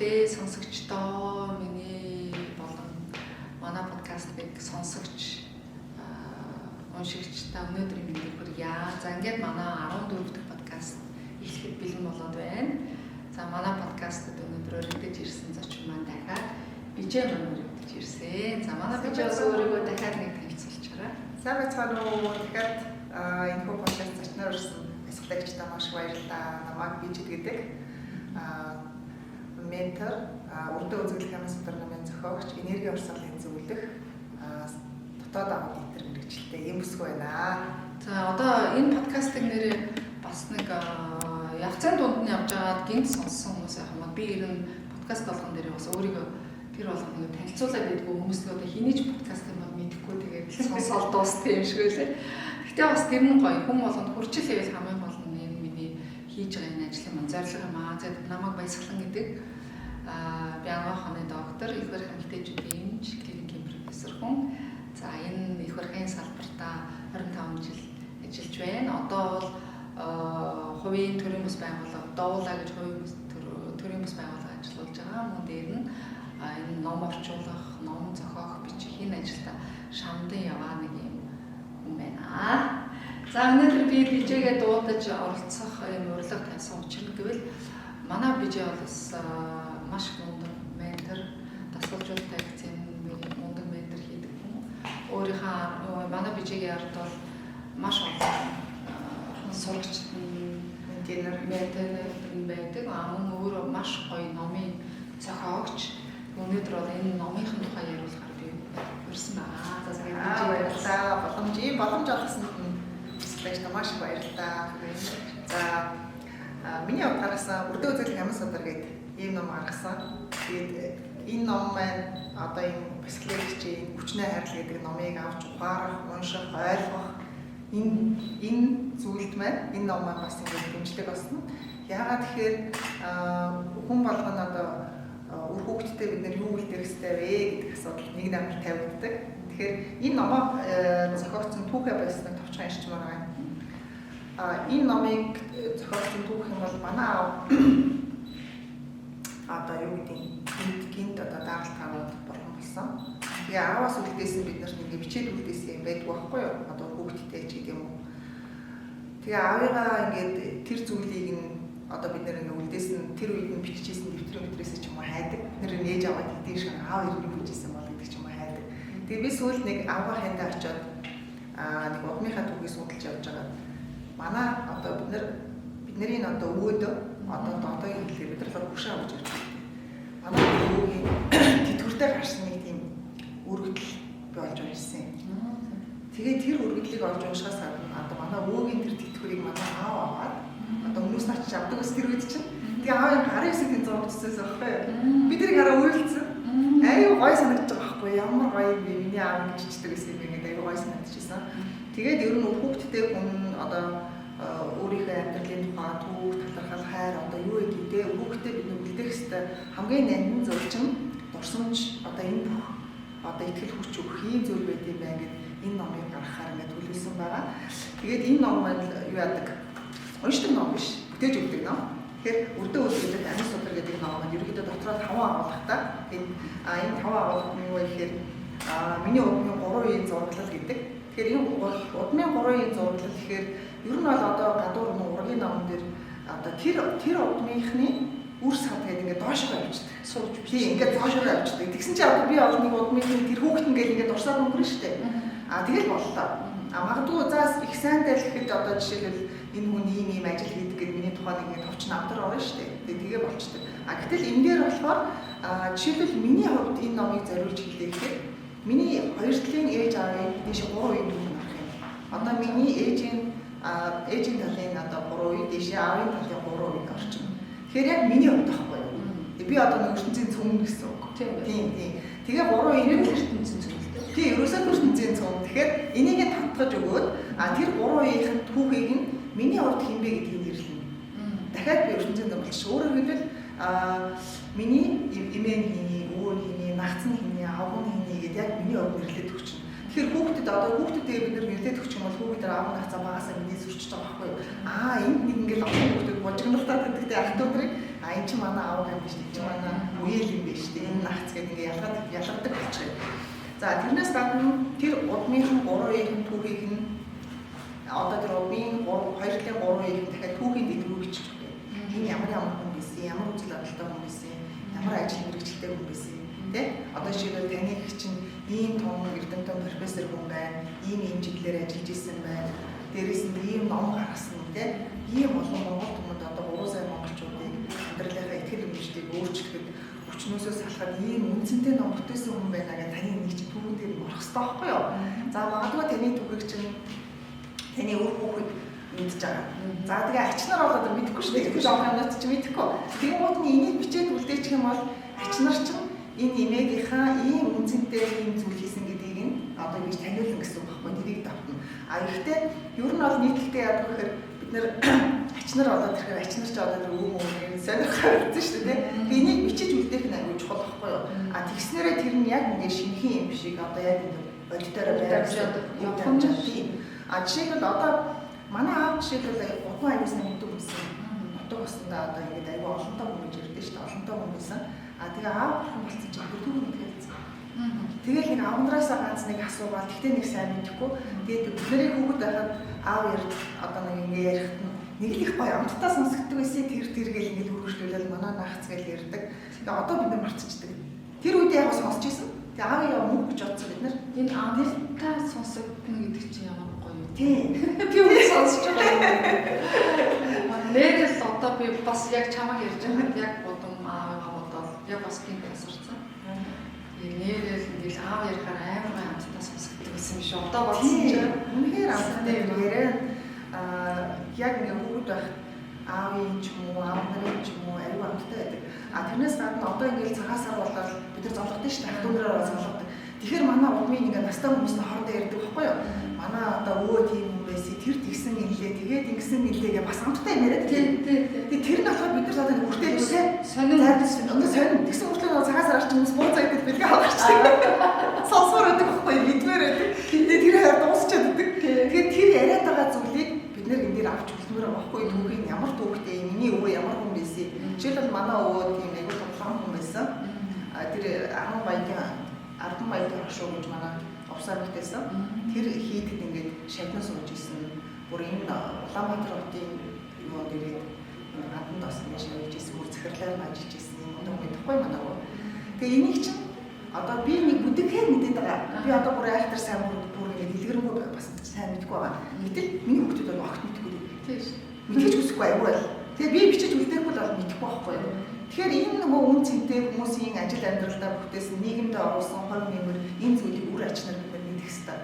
үзэгчдээ, сонсогчдоо, миний болон манай подкастыг сонсогч уншигчдаа өнөөдрийн мэндийг хүргье. За ингээд манай 14 дахь подкаст эхлэхэд бэлэн болоод байна. За манай подкастад өнөөдөр өргөдөж ирсэн зочин маань дахиад бижээ маань өргөдөж ирсэн. За манай бижээ бас өөрийгөө дахиад нэг танилцуулчаарай. Сайн байцгаана уу? Дахиад энэ подкаст зочноор ирсэн асуултагчдаа маш баярлалаа. Намайг бижээ гэдэг ментор, урд үзэгдэл хямрал сударгын зохиогч, энерги урсгалын зөвлөх, дотоод аваад интер мэргэжилтэй юм бүсгүй байна. За одоо энэ подкастын нэр бас нэг явцын дунд нь явж байгаад гинт сонссон хүмүүс яах юм би ер нь подкаст болгон дээр бас өөрийгөө тэр болгоныг танилцуулаад байдгүй хүмүүс одоо хинийч подкастыг мэдэхгүй тэгээд сонсоод дуусдаг юм шиг байлаа. Гэхдээ бас тэр нь гоё хүн болгонд хүрчил хэвэл хамгийн гол нь энэ миний хийж байгаа энэ ажлын маань зорилго юм аа. Тэгээд намайг Баясгалан гэдэг би анагаахны доктор, их барих эмэгтэйчүүдийн эмч, клиникийн профессор хүн. За энэ их барихын салбартаа 25 жил ажиллаж байна. Одоо бол хувийн төрийн бас байгууллага Доулаа гэж төрийн бас байгууллага ажиллаж байгаа. Мөн дээр нь энэ ном орчуулах, ном зохиох, бичих энэ ажилдаа шамдан яваа нэг юм хүн байна. За өнөөдөр би бижээгээ дуудаж оролцох юм урилга тавьсан учир нь гэвэл манай бижээ бол бас маш мундаг ментор, дасгалжуулалттай акцент мундаг ментор хийдэг хүн. Өөрийнхөө манай бижээгийн ард бол маш олон сурагч ментор байдаг. Мөн өөрөө маш гоё номын зохиогч. Өнөөдөр бол энэ номынхын тухай яриулахаар би урьсан байгаа. За баярлалаа. Боломж олгосонд бас маш баярлалаа. За миний удаагаас урд үзэгдэл хямрал судар гэдэг ийм ном гаргасан. Тэгээд энэ ном маань одоо энэ бэлтгэгчийн хүчний хайрал гэдэг номыг авч ухаарах, унших, ойлгох энэ зүйлд маань энэ ном маань бас ингэ дэмжлэг болсон. Яагаад тэгэхээр хүн болгоно одоо үр хүүхдтэй бид нэр юу хэлдэг хэвээр вэ гэдэг асуудал нэг намар тавигддаг. Тэгэхээр энэ номоо зохиогдсон Түүхэ Баясгалан товчхон ирчмээр байна. Энэ номыг зохиогдсон Түүх юм бол манай аав одоо юу гэдэг гинт одоо дагалт болон болсон. Тэгээ ааваас үлдээсэн бид нарт ингэ бичээд үлдээсэн юм байдгүй байхгүй юу? Одоо хүүхдтэй ч гэдэг юм уу. Тэгээ аавыгаа ингээд тэр зүйлийг нь одоо бид нэр ингэ үлдээсэн тэр үед нь биччихсэн дэвтрээс ч юм уу хайдаг. Бид нэр нээж аваад хэдийн шиг аав ирнэ бичсэн бол гэдэг ч юм уу хайдаг. Тэгээ би сүүлд нэг аавгаа хандаа очиод нэг удмынхаа түүхийг судалж явж байгаа. Манай одоо бидний одоо өвөөдөө одоогийн хэлээр бид нар хөшөө авч ирж байна. Манай өвөөгийн тэтгэвртэй гарсан нэг тийм өргөдөл би олж уншсан. Тэгээд тэр өргөдлийг олж уншихаас гадна одоо манай өвөөгийн тэр тэтгэврийг манай аав аваад одоо хүмүүс нар ч авдаг ус тэр үед чинь тэгээ аавын гарын хэсэг зурагчсан байхгүй юу? Би тэрийг хараа үйлцсэн. Аюу гой санагдаж байгаа байхгүй ямар гоё юм бэ? Миний аав гэж чичдэг гэсэн юм ингээд аюу гой санагдчихсан. Тэгээд ер нь хүүхдтэй хүн одоо өөрийнхөө амьдралын тухай түүх, талархал, хайр одоо юу гэдэг хүүхдэд бид үлдээх хэвээр хамгийн нандин зөвлөж дурсамж одоо энэ бүх одоо ихтгэл хүч өгөх ийм зүйл байд юм байна гэд энэ номыг гаргахаар ингээд төлөвлөсөн байгаа. Тэгээд энэ ном маань юу яадаг? Уншдаг ном биш, бүтээж өгдөг ном. Тэгэхээр өрдөө үзэгдэл амин судар гэдэг ном маань ерөнхийдөө дотроо 5 агуулгатай. Энэ 5 агуулга нь юу вэ гэхээр миний удмын 3 үеийн зураглал гэдэг. Тэгэхээр энэ удмын 3 үеийн зураглал гэхээр ер нь бол одоо гадуур ургийн номон дээр одоо тэр удмынхны үр сав гэдэг ингээд доошоо авчдаг. Сууж би ингээд доошоо авчдаг. Тэгсэн чинь одоо би бол нэг удмынхны тэр хүүхэд ингээд дурсаад өнгөрнө шүү дээ. Тэгэл боллоо. Магадгүй заас их сайнтай л гэхэд одоо жишээлбэл энэ хүн ийм ажил хийдэг гэдэг миний тухайн ингээд товч намтар орно шүү дээ. Тэгээ болчдөг. Гэтэл энэ дээр болохоор жишээлбэл миний хувьд энэ номыг зориулж хэлээ гэхээр миний хоёр талын ээж аавын дэш 3 үеийн түүх нарах юм. Одоо миний ээжийн талын одоо 3 үе, дэшээ аавын талын 3 үе орчин. Тэгэхээр яг миний хувьд байхгүй юу? Би одоо нэг ертөнцийн цөмөн гэсэн үг. Тийм. Тэгээ 3 үеийн ертөнцийн цөмөн. Тийм, ерөөсөө ертөнцийн цөмөн. Тэгэхээр энийг татгаж өгөөд тэр 3 үеийн түүхийг нь миний хувьд хинбэ гэдгийг нэрлэнэ. Дахиад би ертөнцийн цөмөн болчих. Өөрөөр хэлбэл миний эмээ нь хиний, өвөө нь хиний, нагц нь хиний, аав нь хиний гэдээ яг миний хувьд нэрлээд өгч. Тэгэхээр хүүхдэд одоо хүүхдүүдээ бид нэр нэрлээд өгч юм бол хүүхдүүд аав нацаа багасаа миний сурчиж байгаа байхгүй юу. Энд нэг ингээл олон хүмүүс божигналтаад гэдэгтэй ах トゥ нарыг энэ чи манай аав юм биш, энэ чи манай үеэл юм биш тийм энэ наац гэдэг ингээ ялгадаг болчихё. За тэрнээс гадна тэр удмынхан 3-ийн түүхийг нь одоо тэр удмын 2-ын 3-ийг дахиад түүхийн дэглүү бичихгүй. Энэ ямар хүн байсан, ямар үзэл бодолтой хүн байсан, ямар ажил мэргэжилтэй хүн байсан. Тэ? Одоо жишээлбэл таны их чинь ийм том эрдэмтэн профессор хүн байна, ийм чиглэлээр ажиллаж исэн байна. Дээрээс нь ийм ном гаргасан, тэ? Ийм олон монгол хүмүүс одоо 3 сая монголчуудыг амьдралынхаа итгэл үнэмшлийг өөрчлөхөд өчнөөсөө салахад ийм үнцэнтэй ном бүтээсэн хүн байна гэж таны нэг чинь түүхэн дээр орох хэрэгтэй байхгүй юу? За магадгүй таны түүхийг чинь таны өөр хүүхэд мэдж байгаа. За тэгээ ач нар бол одоо мэдэхгүй шүү дээ. Жоох юмнууд ч мэдэхгүй. Тэгмүүд нь энийг бичээд үлдээчих юм бол ач нар чинь энэ эмээгийнхаа ийм үнцэнтэй ийм зүйл хийсэн гэдгийг нь одоо ингэж таниулна гэсэн үг байхгүй. Тэрийг давтна. Гэхдээ ер нь бол нийтлэлтэй яадаг гэхээр бид нэр ач нар болоод тэгэхээр ач нар ч одоо өвөө сонирхол хэлсэн шүү дээ. Тэгээ энийг бичиж үлдээх нь аюул чухал байхгүй юу? Тэгснээрээ тэр нь яг ингэ шинэхэн юм шиг одоо яг бодитоор байгаад явах юм тийм. Жишээлбэл одоо манай аав жишээлбэл удмын аюулсны мэддэг байсан. Нутаг баснда одоо ингэж аюул олонтой хүн гэж ярьдэн шүү дээ. Олонтой хүн байсан. Тэгээ аав хүн болсон чинь бүрдүүг мэдгэлцсэн. Тэгэл нэг аавнараасаа ганц нэг асуугаад тэгтээ нэг сайн мэдэхгүй. Тэгээд бидний хүүхэд байхад аав ярих одоо нэг ингэ ярихт нэг их гоё амттай сонсогддог байсан. Тэр гэл ингэ үргэлжлүүлэл манай наагц гэл ярьдаг. Тэгээ одоо бид нар марцчихдаг. Тэр үед яг сонсч ирсэн. Тэгээ аав яа мөнгө гэж бодсон бид нар. Энэ амттай сонсогдно гэдэг чинь ямар тийм. Би үгүй сонсож байгаа. Нэрээс одоо би бас яг чамаг ярьж байгаад яг бодом аавгаа бодоод яг бас тийм тасарсан. Нэрээс ингээл аав ярихаар амар амттай сонсогддог гэсэн юм шиг одоо болсон чинь үнэхээр амттай яриа яг ингээ хүүхэд байх аавын ч юм уу аав нарын ч юм уу аюу амттай байдаг. Тэрнээс гадна одоо ингээл цагаасаар болоод бид нар зовлогдсон шүү дээ. Хатуунараа зовлогдсон. Тэгэхээр манай удмын ингээ настай хүмүүстэй хоорондоо ярьдаг байхгүй юу? Манай одоо өө тийм юм байсан, тэр тэгсэн гэлээ, тэгээд ингэсэн гэлээгээ бас амттай юм яриад. Тэгээд тэр нь болохоор бид нар одоо хүртэл сонин тэгсэн хүртэл цагаас арч хүмүүс буу цаг гэдэг бэлгээ авчихсан. Сонсоор байдаг байхгүй юу? Бидмээр байдаг. Тэгээд тэр хайр дуусчаад байдаг. Тэгээд тэр яриад байгаа зүйлийг бид нэр энэ дээр авч үзмээр байгаа байхгүй юу? Түүхийн ямар түүхтэй, миний өвөө ямар хүн байсан. Жишээлбэл манай өвөө тийм айгуу тоглоом хүн байсан. Тэр 10 баягийн хошуу гэж манай овсаар бүтээсэн. Тэр хийдэд ингээд шавнаас сууж исэн. Бүр энэ Улаанбаатар хотын юу дээрээ хатанд бас ингээд шавж исэн. Бүр захирлаар мажиж исэн. Юм мэдхгүй манай өвөө. Тэгээ энийг чинь одоо би нэг бүдэгхээр мэдээд байгаа. Би одоо бүр айхтар сайн бүр ингээд дэлгэрэнгүй бас сайн мэдгүй байгаа. Гэтэл миний хүүхдүүд бол огт мэдгүй. Тийм шүү. Мэдээж үсэхгүй аюул. Тэгээ би бичиж үлдээхгүй бол мэдэхгүй байхгүй юу? Тэгэхээр энэ нөгөө үн цэнтэй хүмүүсийн ажил амьдралдаа бүтээсэн нийгэмд оруулсан хувь нэмэр энэ зүйлийг үр ач нар бид мэдэх хэрэгтэй.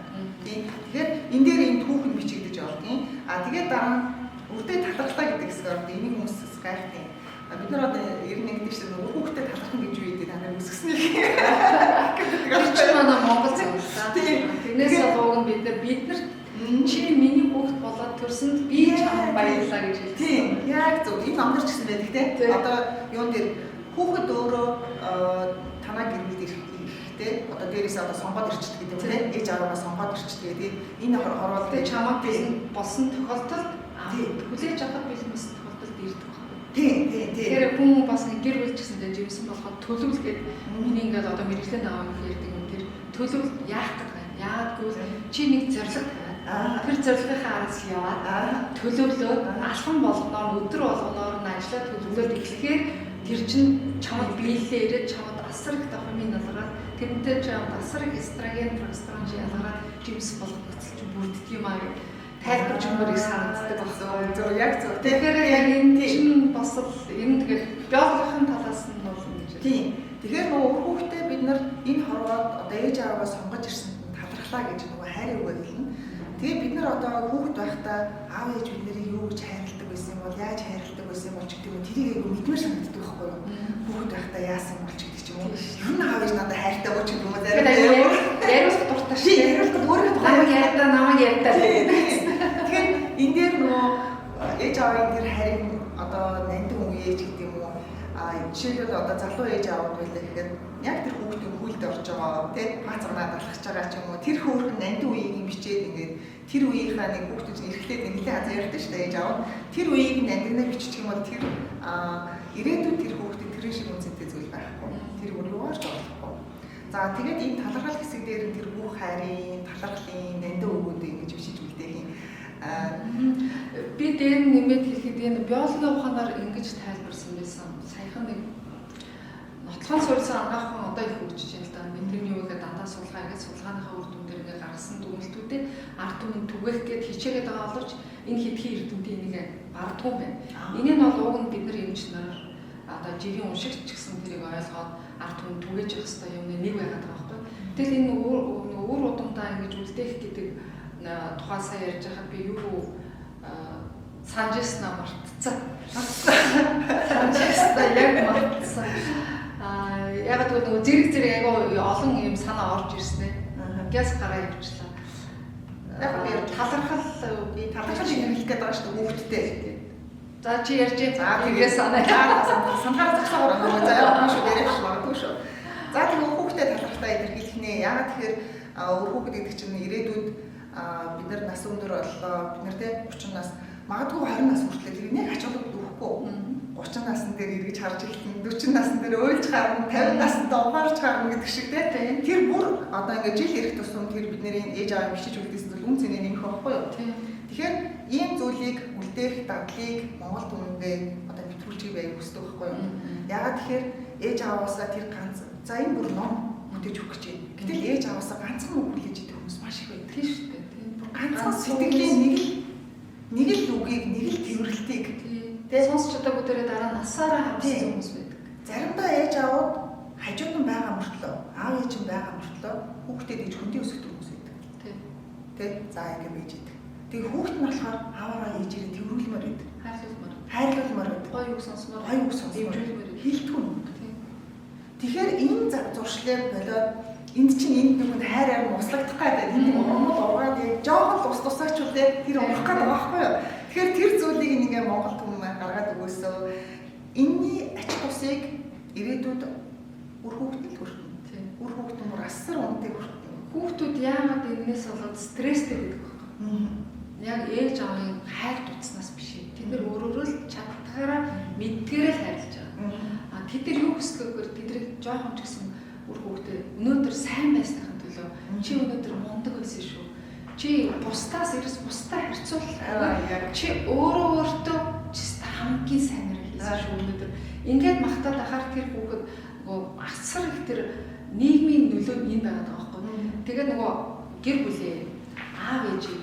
Тийм. Тэгэхээр энэ дээр энэ түүхэн бичигдэж явдгийн. Тэгээд дараа нь үрдээ талархлаа гэдэг хэсэг ордог. Энийг хүмүүс гайхдаг. Бид нар одоо 91 дэвшээ нөгөө хүүхдэд талархан гэж юу гэдэг танаар үсгэснийг. Гэвч манай Монгол зөвлөлөө. Тэрнээс болов бид нар чи миний хүүхд болоод төрсөнд би чамд баярлалаа гэж хэлсэн. Тийм. Яг зөв. Энэ номдор ч гэсэн байдаг те. Одоо юун дээр хүүхэд өөрөө танаа гэрэлд ирэхдээ одоо дээрээс одоо сонгоод ирчдэг гэдэг юм те. Ээж аваагаа сонгоод ирчдэг. Тэгээд энэ хороолт чамд болсон тохиолдолд хүлээж авах бэлмэсэн тохиолдолд ирдэг байна. Тийм. Тэгэхээр хүн бас нэг гэр бүл ч гэсэндээ живсэн болоход төлөвлөгээд миний ингээд одоо мэрэгчлэн авах ярьдаг юм тэр төлөвлөлт яах гэдэг юм. Яаггүй чи нэг зорилго тэр зорилгынхаа араас яваад төлөвлөөд алхам болгоноор өдөр болгоноор нь ажиллаад төлөвлөөд эхлэхээр тэр чинь чамд биелэлээ ирээд чамд асар их дофамин ялгараад тэрнтэй чамд асар их эстроген, прогестерон ялгараад живс болгох нөхцөл чинь бүрддэг юм аа гэх тайлбарч өгмөр их санагддаг байна. Зөв яг зөв. Тэгэхээр яг энэ чинь бас л энэ тэгээд биологийн талаас нь бол ингэж. Тийм. Тэгэхээр нөгөө хүүхдээ бид нар энэ хорвоод одоо ээж аваагаа сонгож ирсэн талархлаа гэж нөгөө хайрыг өгүүлнэ. Тэгээ бид нар одоо хүүхэд байхдаа аав ээж бид нарыг юу гэж хайрладаг байсан юм бол яаж хайрладаг байсан юм бол ч гэдэг нь тэрийг айгүй мэдмээр санагддаг байхгүй юу? Хүүхэд байхдаа яасан юм бол ч гэдэг ч юм уу. Ер нь аав ээж надад хайртай өгч юм уу зарим яриулах дуртай шүү. Яриулах өөрөө тухайн намайг ярьдаа. Тэгэхээр энэ дээр нөгөө ээж аавын тэр хайрын одоо нандин үеэж гэдэг юм уу жишээлбэл одоо залуу ээж аавд байлаа гэхэд яг тэр хүүхдийн хүлд орж байгаа тий баацганаад алхаж байгаа ч юм уу тэр хөөрхөн нандин үеийг юм бичээд ингээд тэр үеийнхаа нэг хүүхдүүд эрхлээд нэлээд хазаа ярьдаг шүү дээ ээж аав тэр үеийг нандинаар бичих юм бол тэр ирээдүйд тэр хүүхдийн тэрэн шиг үнцэнтэй зүйл байхгүй тэр өөрийгөө орж болохгүй. За тэгээд энэ талархал хэсэг дээр нь тэр бүх хайрын талархлын нандин өгөөдөө ингэж бичиж үлдээх юм. Би дээр нэмээд хэлэхэд энэ биологийн ухаанаар ингэж тайлбарсан байсан. Саяхан нэг нотлохын суурьсан анхаахан одоо их хөгжиж байна л да. Мэдрэмж юу гэдэг дандаа сулгаа гэж сулгааныхаа үр дүн дээр ингээ гаргасан дүгнэлтүүдээ ард түмэн түгээх гээд хичээгээд байгаа боловч энэ хэдхэн эрдэмтдийн энийг бардгүй байна. Энийг нь бол уг нь бид нар эмч нар одоо жирийн уншигч ч гэсэн тэрийг ойлгоод ард түмэн түгээж явах хэрэгтэй юм нэг байгаад байгаа байхгүй. Тэгэл энэ өөр удамдаа ингэж үлдээх гэдэг тухайн сая ярьж байхад би юу санжээснаа мартцсан. Санжээснаа яг мартцсан. Яг нөгөө зэрэг айгаа олон юм санаа орж ирсэн ээ. Гяс гараа явуулчлаа. Яг би талархал хэлэх гээд байгаа шүү дээ хүүхдтэй. За чи ярьж байгаа. Тэгээ санаа санахаар зогсоогоор байгаа. За яа шүү яриаш магадгүй шүү. За тэгээ хүүхдэд талархтаа илэрхийлэх нэ. Яагаад тэгэхээр хүүхэд гэдэг чинь ирээдүйд бид нар нас өндөр боллоо. Бид нар те 30 нас магадгүй 20 нас хүртэл тэр нэг ач холбогдол өгөхгүй. 30 насн дээр эргэж харж эхэлнэ. 40 насн дээр уйлж гарна. 50 наснд угаарч гарна гэдэг шиг те. Тэр бүр одоо ингээд жил ирэх тусам тэр бидний ээж аав бичиж үлдээсэн зүйл үн цэнэ нэмэх байхгүй юу? Тэгэхээр ийм зүйлийг үлдээх дадлыг Монгол түмэндээ одоо нэвтрүүлчих байг хүсдэг байхгүй юу? Яагаад тэгэхээр ээж ааваасаа тэр ганц за энэ бүр ном бүтээж өгөх гэж байна. Гэтэл ээж ааваасаа ганцхан үг хүлээж идэх хүмүүс маш их байдаг. Тийм шүү дээ. Тийм бүр ганцхан сэтгэлийн нэг л үгийг нэг л тэрвэрлтийг тэгээ сонсч чадаагүй дээрээ дараа насаараа хавсан хүмүүс байдаг. Заримдаа ээж аауд хажууд нь байгаа мөртлөө аав ээж нь байгаа мөртлөө хүүхдэд ээж хөндий өсгөх хүмүүс байдаг. Тэ за ингэ байж идэг. Тэгээ хүүхд нь болохоор ааваараа ээжээрээ тэрвэрлэмээр байдаг. Хайрлуулмаар байдаг. Гоё үг сонсмоор дэмжүүлмээр хилтгүй юм. Тэгэхээр энэ зуршлыг болоод энд чинь энд нэг хайр услагдах гэдэг энэ Монгол ургаад яг жоохон тусаач үлээ тэр урах гэдэг байхгүй юу. Тэгэхээр тэр зүйлийг ингээ Монгол хүмүүс гаргаад өгөөсөө энэний ач тусыг ирээдүйд үр хүүхдэд хүртэн. Үр хүүхд нь асар унтыг хүртэн. Хүүхдүүд яагаад энэс болоод стресстэй гэдэг вэ? Яг ээж аавын хайр дутснаас биш. Тэд нар өөрөөрөө л чаддгаараа мэдгээрээ л хайрлаж байгаа. Тэд нар юу хүсдэг вэ? Тэдрийг жоохон ч гэсэн үр хүүхдээ өнөөдөр сайн байсныхын төлөө чи өнөөдөр мундаг байсан шүү. Чи бусдаас ерөөс бусдаа харьцуулах. Чи өөртөө хамгийн сайнаар хийсэн шүү өнөөдөр. Ингээд магтаад ахаар тэр хүүхэд нөгөө асар их тэр нийгмийн нөлөөд юм байгаад байгаа байхгүй. Тэгээд нөгөө гэр бүлээ аав ээжээ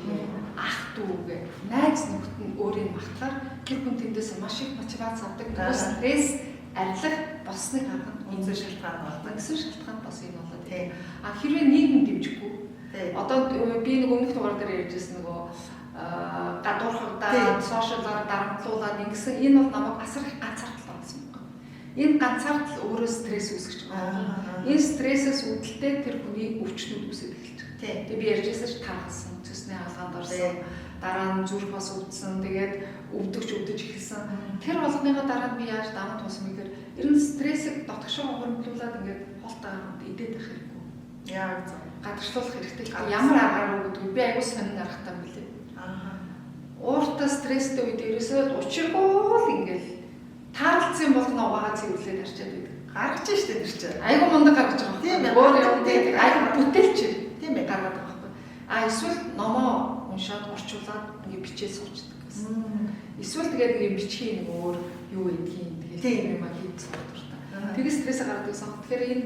ах дүүгээ найз нөхд нь өөрийг магтахаар тэр хүн тэндээс маш их мотивац авдаг. Стресс арилах болсныг харгана. Үнэн шалтгаан болдог. Гэсэн шалтгаан бас юм болоо тийм. Хэрвээ нийгэм дэмжихгүй. Одоо би нэг өмнөх дугаар дээр ярьжсэн нөгөө гадуурхагдаад сошиалаар дарамтлуулаад ингэсэн энэ бол намайг асар их ганцаардал болсон юм байна. Энэ ганцаардал өөрөө стресс үүсгэж байгаа. Энэ стрессээс үүдэлтэй тэр хүний өвчнүүд үүсэж эхэлж байгаа. Тэгээ би ярьжсэн ч тархсан, цэсний хаалгаанд орсон, дараа нь зүрх бас өвдсөн, тэгээд өвдөгч эхэлсэн. Тэр болгоныхоо дараа нь би яаж даван туусан гэхээр ер нь стрессийг дотгошоо хөрөнгөлүүлээд ингээд холтоо идээд байх хэрэггүй. Яг гадагшлуулах хэрэгтэй. Ямар аргаар уу гэдэг би аягүй сонин аргатай юм билээ. Ууртаа стресстэй үед ерөөсөө учиргүй л ингээд таалцсан болгоно угаагаа цэвэрлээд харчаад байдаг. Гаргаж штэ тэр чинь. Айгүй мундаг гаргаж байгаа. Тийм ээ. Өөр юм дээ. Айгүй бүтээлч. Тийм ээ. Гаргаад байгаа байхгүй. Эсвэл номоо уншаад орчуулад ингээд бичээд суучдаг гэсэн. Эсвэл тэгээд ингээд бичхийн нэг өөр юу гэдгийг тэгээд юм хийж сурдаг. Тэгээд стрессээ гаргадаг гэсэн. Тэгэхээр энэ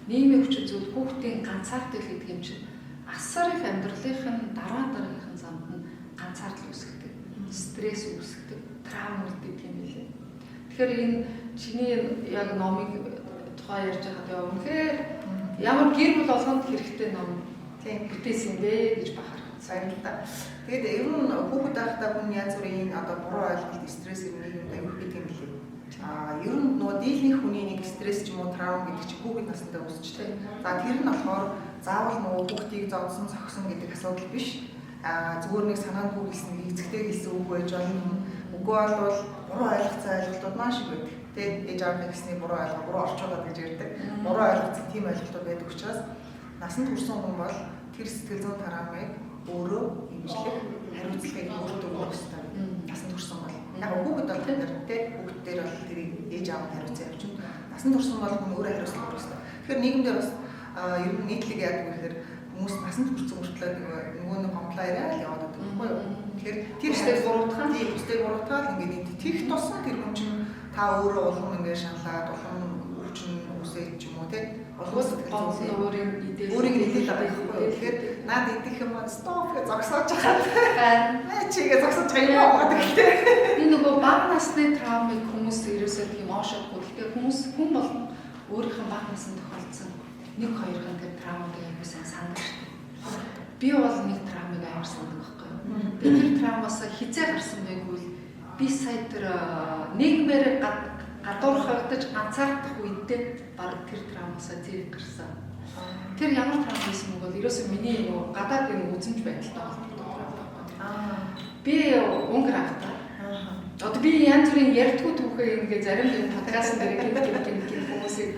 нийгмийн хүчин зүйл хүүхдийн ганцаардал гэдэг юм чинь асар их амьдралын дараагийнхын замд нь ганцаардал үүсгэдэг, стресс үүсгэдэг, травм үүсгэдэг юм билээ. Тэгэхээр энэ чиний яг номыг тухай ярьж байхад үнэхээр ямар гэр бүл болгонд хэрэгтэй ном бүтээсэн бэ гэж бахарх. Сайн л да. Тэгээд ер нь хүүхэд байхдаа хүн янз бүрийн одоо буруу ойлголт, стресс юм аюул гэдэг юм билээ. Ер нь нөгөө дийлэнх хүний нэг стресс ч юм уу травм гэдэг чинь хүүхэд насндаа үүсчтэй. За тэр нь болохоор заавал нөгөө хүүхдийг зодсон, цогсон гэдэг асуудал биш. Зүгээр нэг санаанд хүүхэлсэн, эцэгтэй хэлсэн үг байж болно. Үгүй бол буруу ойлгоцсон ойлголтууд маш их байдаг. Тэгээд ээж аав нэгсний буруу ойлгоо, буруу орчуулаад гэж ярьдаг. Буруу ойлгоцсон тийм ойлголтууд байдаг учраас насанд хүрсэн хүн бол тэр сэтгэл зүйн тараамыг өөрөө имжлэх хариуцлагыг өөртөө өгөх ёстой. Насанд хүрсэн бол яг хүүхэд бол хүүхэд дээр бол тэрийг ээж аав нь хариуцсан явчихна. Насанд хүрсэн бол хүн өөрөө хариуцлага өгөх ёстой. Тэгэхээр нийгэмдээ бас ер нь нийтлэг яадаг вэ гэхээр хүмүүс насанд хүрсэн хүртлээр нөгөө нэг гомдлоо яриад яваад байдаг байхгүй юу? Тэгэхээр тэр өстэй буруутгах тийм өстэй буруутгаад ингээд тийх тусам тэр хүн чинь та өөрөө улам ингээд шаналаад улам өвчин үсээд ч юм уу тий улам сэтгэл зүйн өөрийн идэл байгаа байхгүй юу? Тэгэхээр наад идэх юм бол стоп гэж зогсоож байгаа. Чигээ зогсоож байгаа юм байна гэдэг. Би нөгөө бага насны травмыг хүмүүс ерөөсөө тийм оошоогүй. Тэгэхээр хүн бол өөрийнхөө бага наснд тохиолдсон 1-2 хоног травмыг аягүй сайн сандаг шүү дээ. Би бол нэг травмыг аяар сандаг байхгүй юу? Тэгээд тэр травмаас хизээ гарсан байггүй би сая тэр нийгмээр гадуурхагдаж ганцаардах үедээ баг тэр травмаас зэрэг гарсан. Тэр ямар травм байсан бол ерөөсөө миний нөгөө гадаад юм үзэмж байдалтай холбоотой травм. Би өнгөр автаа. Одоо би янз бүрийн ярьдгуу түүхээ ингээ зарим нэг подкаст дээр гинт хүмүүсийг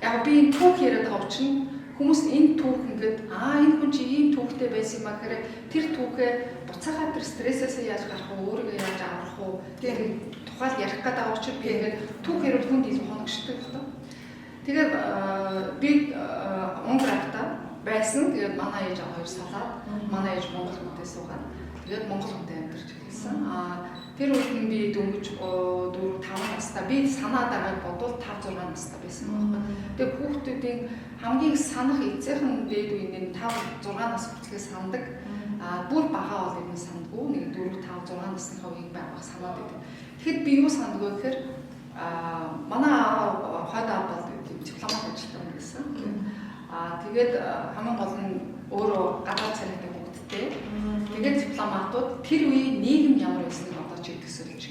яг би энэ түүх яриад байгаа чинь хүмүүс энэ түүх ингээд энэ хүн чи ийм түүхтэй байсан юм а гэхээр тэр түүхээ буцаага тэр стрессээс яаж гарах вэ өөрийгөө яаж аврах вэ тэр тухайл ярих гэдэг учраас би ингээд түүх яриад хүнд илүү хоногшдог байна. Тэгээд би өнгөр автаа байсан. Тэгээд манай ээж аваа хоёр салаад манай ээж Монгол хүнтэй суугаад тэгээд Монгол хүнтэй амьдарч ирсэн. Тэр үед нь би дөнгөж 4-5 настай би санаад байгааг бодвол 5-6 настай байсан байхгүй. Тэгээд хүүхдүүдийн хамгийн санах эцээхэн дээд үеийн 5-6 нас хүртэлээ сандаг. Бүр бага бол юм сандгүй нэг 4-5-6 насныхаа үеийг байгааг санаад байдаг. Тэгэхэд би юу сандгүй гэхээр манай хойд аав бол дипломат ажилтан гэсэн. Тэгээд хамгийн гол нь өөрөө гадаад царайтай хүүхдтэй. Тэгээд дипломатууд тэр үеийн нийгэм ямар байсныг одоо ч төсөөлж.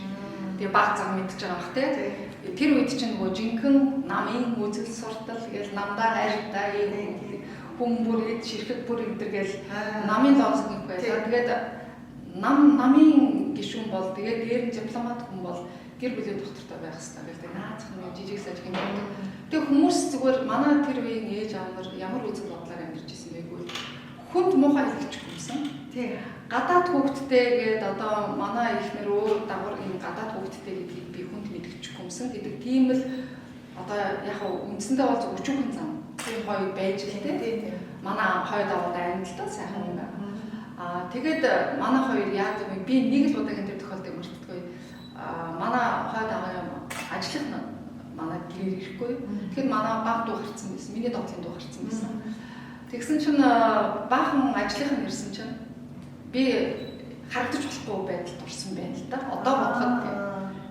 Тэгээ баг зам мэдчихэж байгаа бах тий. Тэр үед чинь нөгөө жинхэнэ намын үзэл суртал гээл намдаа хайртай хүн бүр эд ширхэг бүр эдэргээл намын лозунг байлаа. Тэгээд намын гишүүн бол тэгээд дээр нь дипломат хүн бол гэр бүлийн доктортой байх хэрэгтэй гэдэг. Наацх нэг жижиг сажиг юм байдаг. Тэгээ хүмүүс зүгээр манай тэр үеийн ээж аав нар ямар үзэл бодлоор амьдарч ирсэн байгүй. Хүнд муухай хэлж хүмсэн. Тий. Гадаад хүүхдтэй гээд одоо манай ихнэр өөр дагвар энэ гадаад хүүхдтэй гэдгийг би хүнд мэдгэж хүмсэн гэдэг тийм л одоо яг үндсэндээ бол өчүүхэн зам. Тэр хоёр байж л тий. Манай хойд аваад амьдтал сайхан юм байна. Тэгээд манай хоёр яа гэвэл би нэг л удаагийн тэр тохиолдолд мартдаггүй. Манай хойд аваа ажлын манай гэр ирэхгүй. Тэгэхээр манай баг дуу гарцсан байсан. Миний доотлын дуу гарцсан байсан. Тэгсэн чинь баахан ажлынхан ирсэн чинь би харагдаж болохгүй байдалд орсон байна л да. Одоо бодоход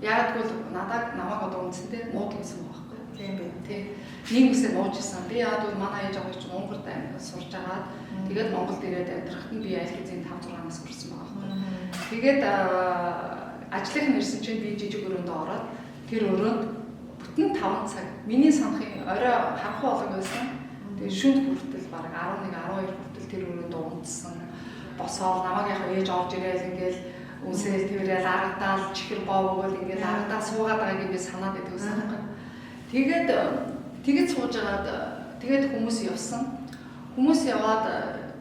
яг тэгвэл намайг одоо үндсэндээ мууд гэсэн байхгүй. Тийм бэ. Тий. Нэг үсээ муужсэн. Би яад бол манай ээж аваа чинь Монголд сурж агаад тэгээд Монголд ирээд амьдрахад нь би аль хэзээ 5-6 нас хүрсэн байгаа байхгүй. Тэгээд ажлынхан ирсэн чинь би жижиг өрөөнд ороод тэр өрөөнд бүтэн 5 цаг миний санахын орой харахгүй болог байсан. Тэгээд шүнд хүртэл баг 11-12 хүртэл тэр өрөөнд унтсан. Босоод намайг яг ээж орж ирээл ингээл үнсээл тэрэл аргадаал чихэр боовгол ингээл аргадаа суугаад байгааг ингээд санаад байдаг байсан. Тэгээд сууж агаад тэгээд хүмүүс явсан. Хүмүүс яваад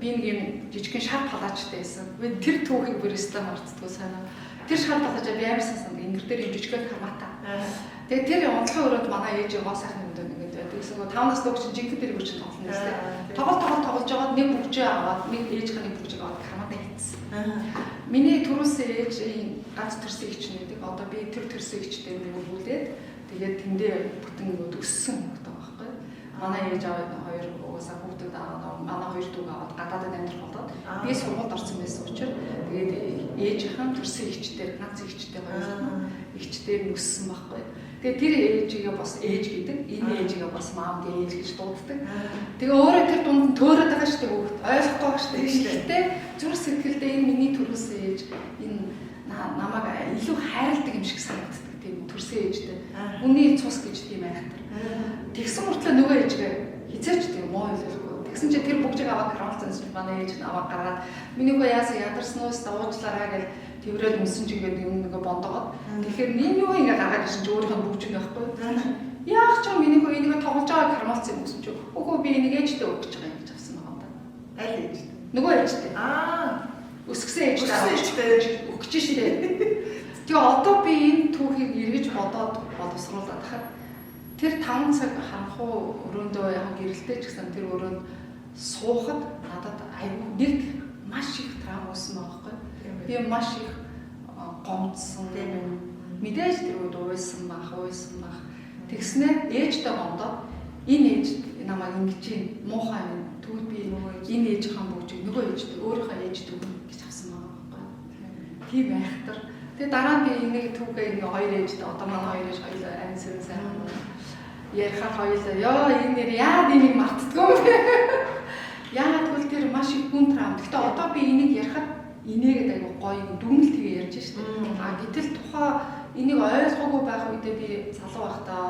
би нэг юм жижигхэн шар палаачтай байсан. Би тэр түүхийг бүрээсээ мартдаггүй санаа. Тэр шар палаачаа би амар сасан ингэр дээр юм жижигхэн хамаатай. Тэгээд тэр онцлог өрөөнд манай ээж гоо сайхан юм даа ингээд байдаг. Тэгсэн гоо 5 настай хүүхд чинь жинхэнэ дээр бүрч тоглоно гэсэн. Тоглож жагаад нэг бүгжээ аваад нэг ээжийнхээ нэг бүгжийг аваад хамаатай хийсэн. Миний төрөөсөө ээж ганц төрсөн эгч нэдэг. Одоо би тэр төрсөн эгчтэй нэг үлдээд тэгээд тэндээ бүтэн нөгөө өссөн хөлтэй байхгүй. Манай ээж аваад хоёр угаасаа хүүхдүүд аваад манай хоёр дүү аваад гадаадд амьдрах болоод би сургуульд орсон байсан учраас тэгээд ээжийнхэн төрсөн эгчтэй ганц эгчтэй хоёулаа эгчтэй өссөн байхгүй. Тэгээд тэр ээжигээ бас ээж гэдэг, энэ ээжигээ бас маам гэж ээж гэж дууддаг. Тэгээ өөрөө тэр дунд нь төөрөөд байгаа шүү дээ хүүхд. Ойлгохгүй байгаа шүү дээ. Гэхдээ зүрх сэтгэлдээ энэ миний төрөөс ээж энэ намайг илүү хайрладаг юм шиг санагддаг тийм төрсөн ээжтэй. Үний цус гэж тийм айхтар. Тэгсэн мөртлөө нөгөө ээжгээ хизээч тийм муу хэлэхгүй. Тэгсэн чинь тэр бүгжийг аваад караолцсон чинь манай ээж нь аваад гаргаад минийгөө яасан ядарсан уус уучлаарай гэж тэрэл өмсөн ч ингээд юм нэг бондогоод. Тэгэхээр нэг юу ингээ гаргаад ирсэн чи өөрийнх нь бүгжин байхгүй. Яах ч юм энийг тоглож байгааг хармалцсан юм гэсэн чи. Үгүй би энийг ээжтэй өгч байгаа юм гэж авсан байгаа юм да. Аль ээж? Нөгөө ээжтэй. Өсгсөн ээжтэй өгч штэ. Тэгээ одоо би энэ түүхийг эргэж бодоод боловсруулаад хахад тэр 5 цаг харанхуу өрөөндөө яг гэрэлтэй ч гэсэн тэр өрөөнд суухад надад айгүй нэг маш их травм үүсэн байгаа байхгүй. Би маш их гомдсон. Мэдээж тэр үед уйсан бах. Тэгснээр ээжтэй гомдоод энэ ээж намайг ингэж муухай юм. Тэгвэл би нөгөө энэ ээж хаан бүгж нөгөө ээжтэй өөрийнхөө ээжтэй өгнө гэж авсан байгаа байхгүй. Тийм айхтар. Тэгээ дараа нь би энийг түүгээ нэг хоёр ээжтэй одоо манай хоёр ээж хоёулаа ань сэрэн сайн ярихаар хоёулаа ёо энэ нэр яа энийг мартдгүй юм бэ? Яагаад гэвэл тэр маш их гүн травм. Гэхдээ одоо би энийг ярихад инээгээд айгу гоё дүгнэлт хийгээ ярьж штэ. Гэтэл тухай энийг ойлгоогүй байх үедээ би залуу байхдаа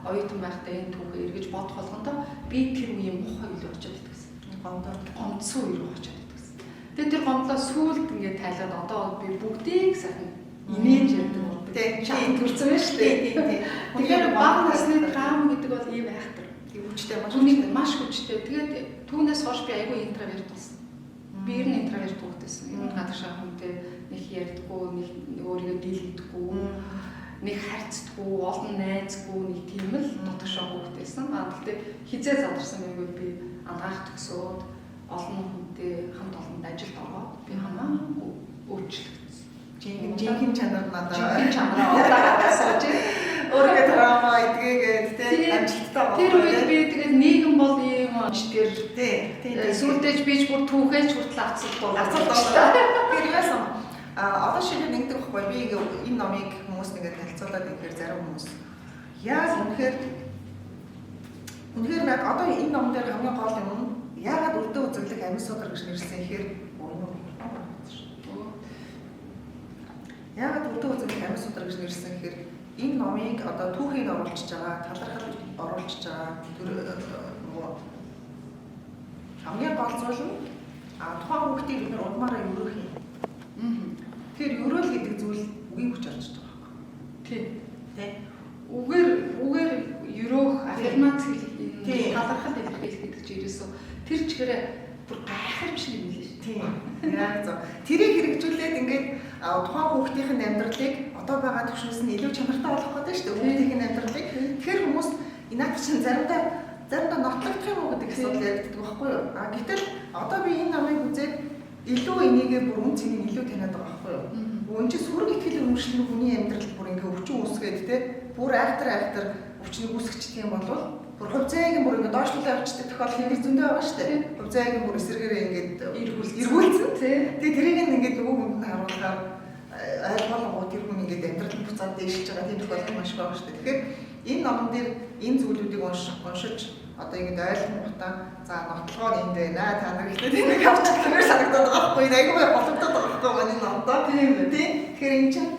оюутан байхдаа энэ түүхээ эргэж бодох болгондоо би тэр үеийн мухай илүү очиод идэгсэн. Гомдсон үе рүү очиод идэгсэн. Тэгээ тэр гомдлоо сүүлд ингээд тайлаад одоо би бүгдийг сайхан инээж ярьдаг бол тийм төрсөн байна шүү дээ. Тэгэхээр бага насны травм гэдэг бол ийм айхтар. Хүчтэй маш хүчтэй. Тэгээд түүнээс хойш би айгүй интроверт болсон. Би ер нь интроверт хүүхдээсэн. Ер нь гадагшаа хүнтэй нэг ярьдаггүй, нэг өөрийгөө дийлэгдэхгүй, нэг харьцдаггүй, олон найзгүй нэг тийм л дотгошоо хүүхдээсэн. Гэхдээ хизээ задарсан байгүй би ангаах төгсөөд олон хүнтэй хамт олонд ажилд ороод би хамаагүй өөрчлөгдсөн. Жинхэнэ чанар надад. Жинхэнэ чанараа удаагаас чи өөрийгөө травма идгээд тийм амжилттай байна. Тэр үед би тэгээд нийгэм бол ийм тэр тийм сүлдэж бич бүр түүхээч хүртэл авцсан бол тэр яасан одоо шинэ нэгдэг байхгүй би энэ номыг хүмүүст ингээд танилцуулаад ихээр зарим хүмүүс яг үнэхээр яг одоо энэ ном дээр хамгийн гол юм яагаад өрдөө үзэглэх амин судар гэж нэрлсэн ихээр яагаад өрдөө үзэглэх амин судар гэж нэрлсэн ихээр энэ номыг одоо түүхийг оруулж байгаа, талархал оруулж байгаа нөгөө хамгийн гол зүйл нь тухайн хүүхдийг бид удмаараа өрөөх юм. Тэгэхээр өрөөл гэдэг зүйл үгийн хүч орж байгаа байхгүй. Тийм. Үгээр өрөөх, аффирмац хэлэх, талархал илэрхийлэх гэдэг чинь ерөөсөө тэр чигээрээ бүр гайхамшиг юм лээ шүү. Тийм. Яг зөв. Тэрийг хэрэгжүүлээд ингээд тухайн хүүхдийн амьдралыг одоо байгаа төвшнөөс нь илүү чанартай болгох гэдэг шүү дээ. Хүүхдийн амьдралыг. Тэгэхээр хүмүүс инаад чинь заримдаа нотлогдох юм уу гэдэг асуудал яригддаг байхгүй юу? Гэтэл одоо би энэ намыг үзээд илүү энийгээ бүр үн цэнийг илүү таниад байгаа байхгүй юу? Үн чинь сүрэг ихтгэл өмөршлөн хүний амьдралд бүр ингээ өвчин үүсгээд те бүр айхтар өвчнийг үүсгэж тийм болвол бүр хувьцаагийн бүр ингээ доошлуулаад авчдаг тохиолдол нэг зөндөө байгаа шүү дээ. Хувьцаагийн бүр эсрэгээрээ ингээд эргүүлсэн тэгээ тэрийг ингээд нөгөө хүнд харуулахаар ойлгоолгоо тэр хүн ингээд амьдрал буцаад дээшиж байгаа тийм тохиолдол маш байгаа шүү дээ. Тэгэхээр энэ номон дээр энэ зүйлүүдийг уншиж одоо ингээд ойлгонготой за нотлогоор энд байна та нар ихтэй тийм нэг авчих хэрэг санагдаад байгаа байхгүй айгүй боломжтой байгаа байхгүй манай номдоо тийм тэгэхээр энэ чинь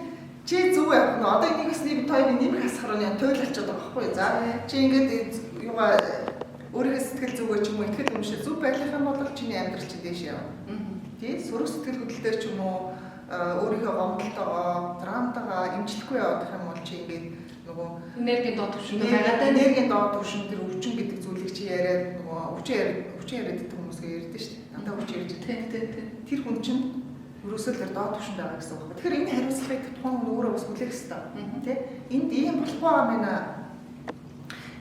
чи зүг явах нь одоо энийгээс нэг тоог нэмэх асахаар нь тойлолцоод байгаа байхгүй за чи ингээд юугаа өөрийнхөө сэтгэл зүгөө ч юм уу итгэл үншээ зүг байх юм бол чиний амьдрал чинь дээш явна тий сөрөг сэтгэл хөдлөлтөөр ч юм уу өөрийнхөө гомдолтойгоо драмтайгаа имжлэхгүй явах юм бол чи ингээд нөгөө энергийн доод түвшинд байгаа энергийн доод түвшин тэр өвчин гэдэг зүйлийг чи яриад нөгөө өвчин яриад гэдэг хүмүүсгээ ярьдэн шүү дээ. Дандаа өвчин ярьж тий. Тэр хүн чинь ерөөсөө л доод түвшинд байгаа гэсэн үг. Тэгэхээр энэ хариуцлагыг тухайн хүн өөрөө бас хүлээх хэрэгтэй. Тий. Энд ийм болохгүй байгаа мэнэ.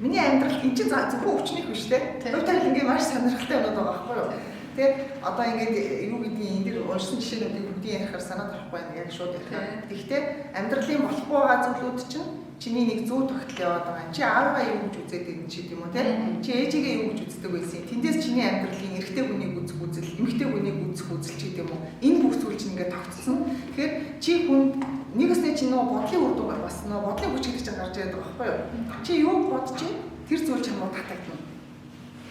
Миний амьдрал энэ чинь зөвхөн өвчнийх биш тий. Өөртөө ингээд маш сонирхолтой юм байгаа байхгүй юу? Тий. Одоо ингээд юу гэдгийг энэ дэр уншсан жишээнүүдийг бүгдийг ярихаар санаад авахгүй байна яг шууд ярих. Гэхдээ амьдралын болохгүй байгаа зүйлүүд чинь чиний нэг зүү тогтол яваад байгаа. Чи аавгаа юу гэж үзээд байна ч гэдэм үү те? Чи ээжигээ юу гэж үздэг байсан? Тэндээс чиний амьдралын эрэгтэй хүнийг үзэх үзэл, эмэгтэй хүнийг үзэх үзэл ч гэдэм үү? Энэ бүх зүйл чинь ингээд тогтсон. Тэгэхээр чи хүнд нэгэснээ чи нөгөө бодлын үр дүнгээр бас нөгөө бодлын хүч гэдэг чинь гарч ирээд байгаа байхгүй юу? Чи юу бодож тэр зүйл чамд татагдана.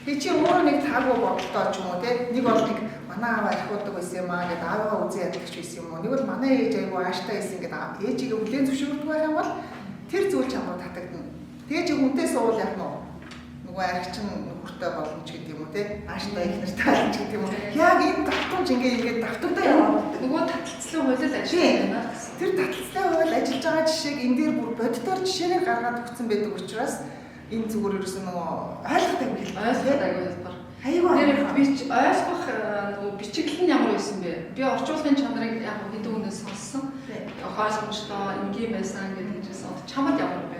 Тэгээ чи өөрөө нэг таагүй бодолтой ч юм уу те? Нэг бол нэг манай аав архиудаг байсан юм аа гэдэг аавгаа үзэн ядлагч байсан юм уу? Нэг бол манай ээж айгүй ааштай байсан гэдэг ээжигээ хүлээн зөвшөөрдөг байх юм бол тэр зүйл чамд татагдана. Тэгээ чи хүнтэй суул яах нь вэ? Нөгөө нөгөө архичин нөхөртэй болно ч гэдэг юм уу те ааштай их нартай болно ч гэдэг юм уу яг энэ давтамж ингээд давтагдаа яваад нөгөө таталцлын хуулиар ажиллаж байна гэсэн. Тэр таталцлын хууль ажиллаж байгаа жишээг энэ дээр бүр боддоор жишээгээр гаргаад өгсөн байдаг учраас энэ зүгээр ерөөсөн нөгөө ойлгох юм хэлбэр Аюу хэлбэр. Аюу Тэр бич ойлгох нөгөө бичиглэл нь ямар байсан бэ? Би орчуулгын чанарыг яг хэдэн хүнээс сонссон. Ойлгомжтой энгийн байсан гэдэг чийсэн. Чамд ямар бэ?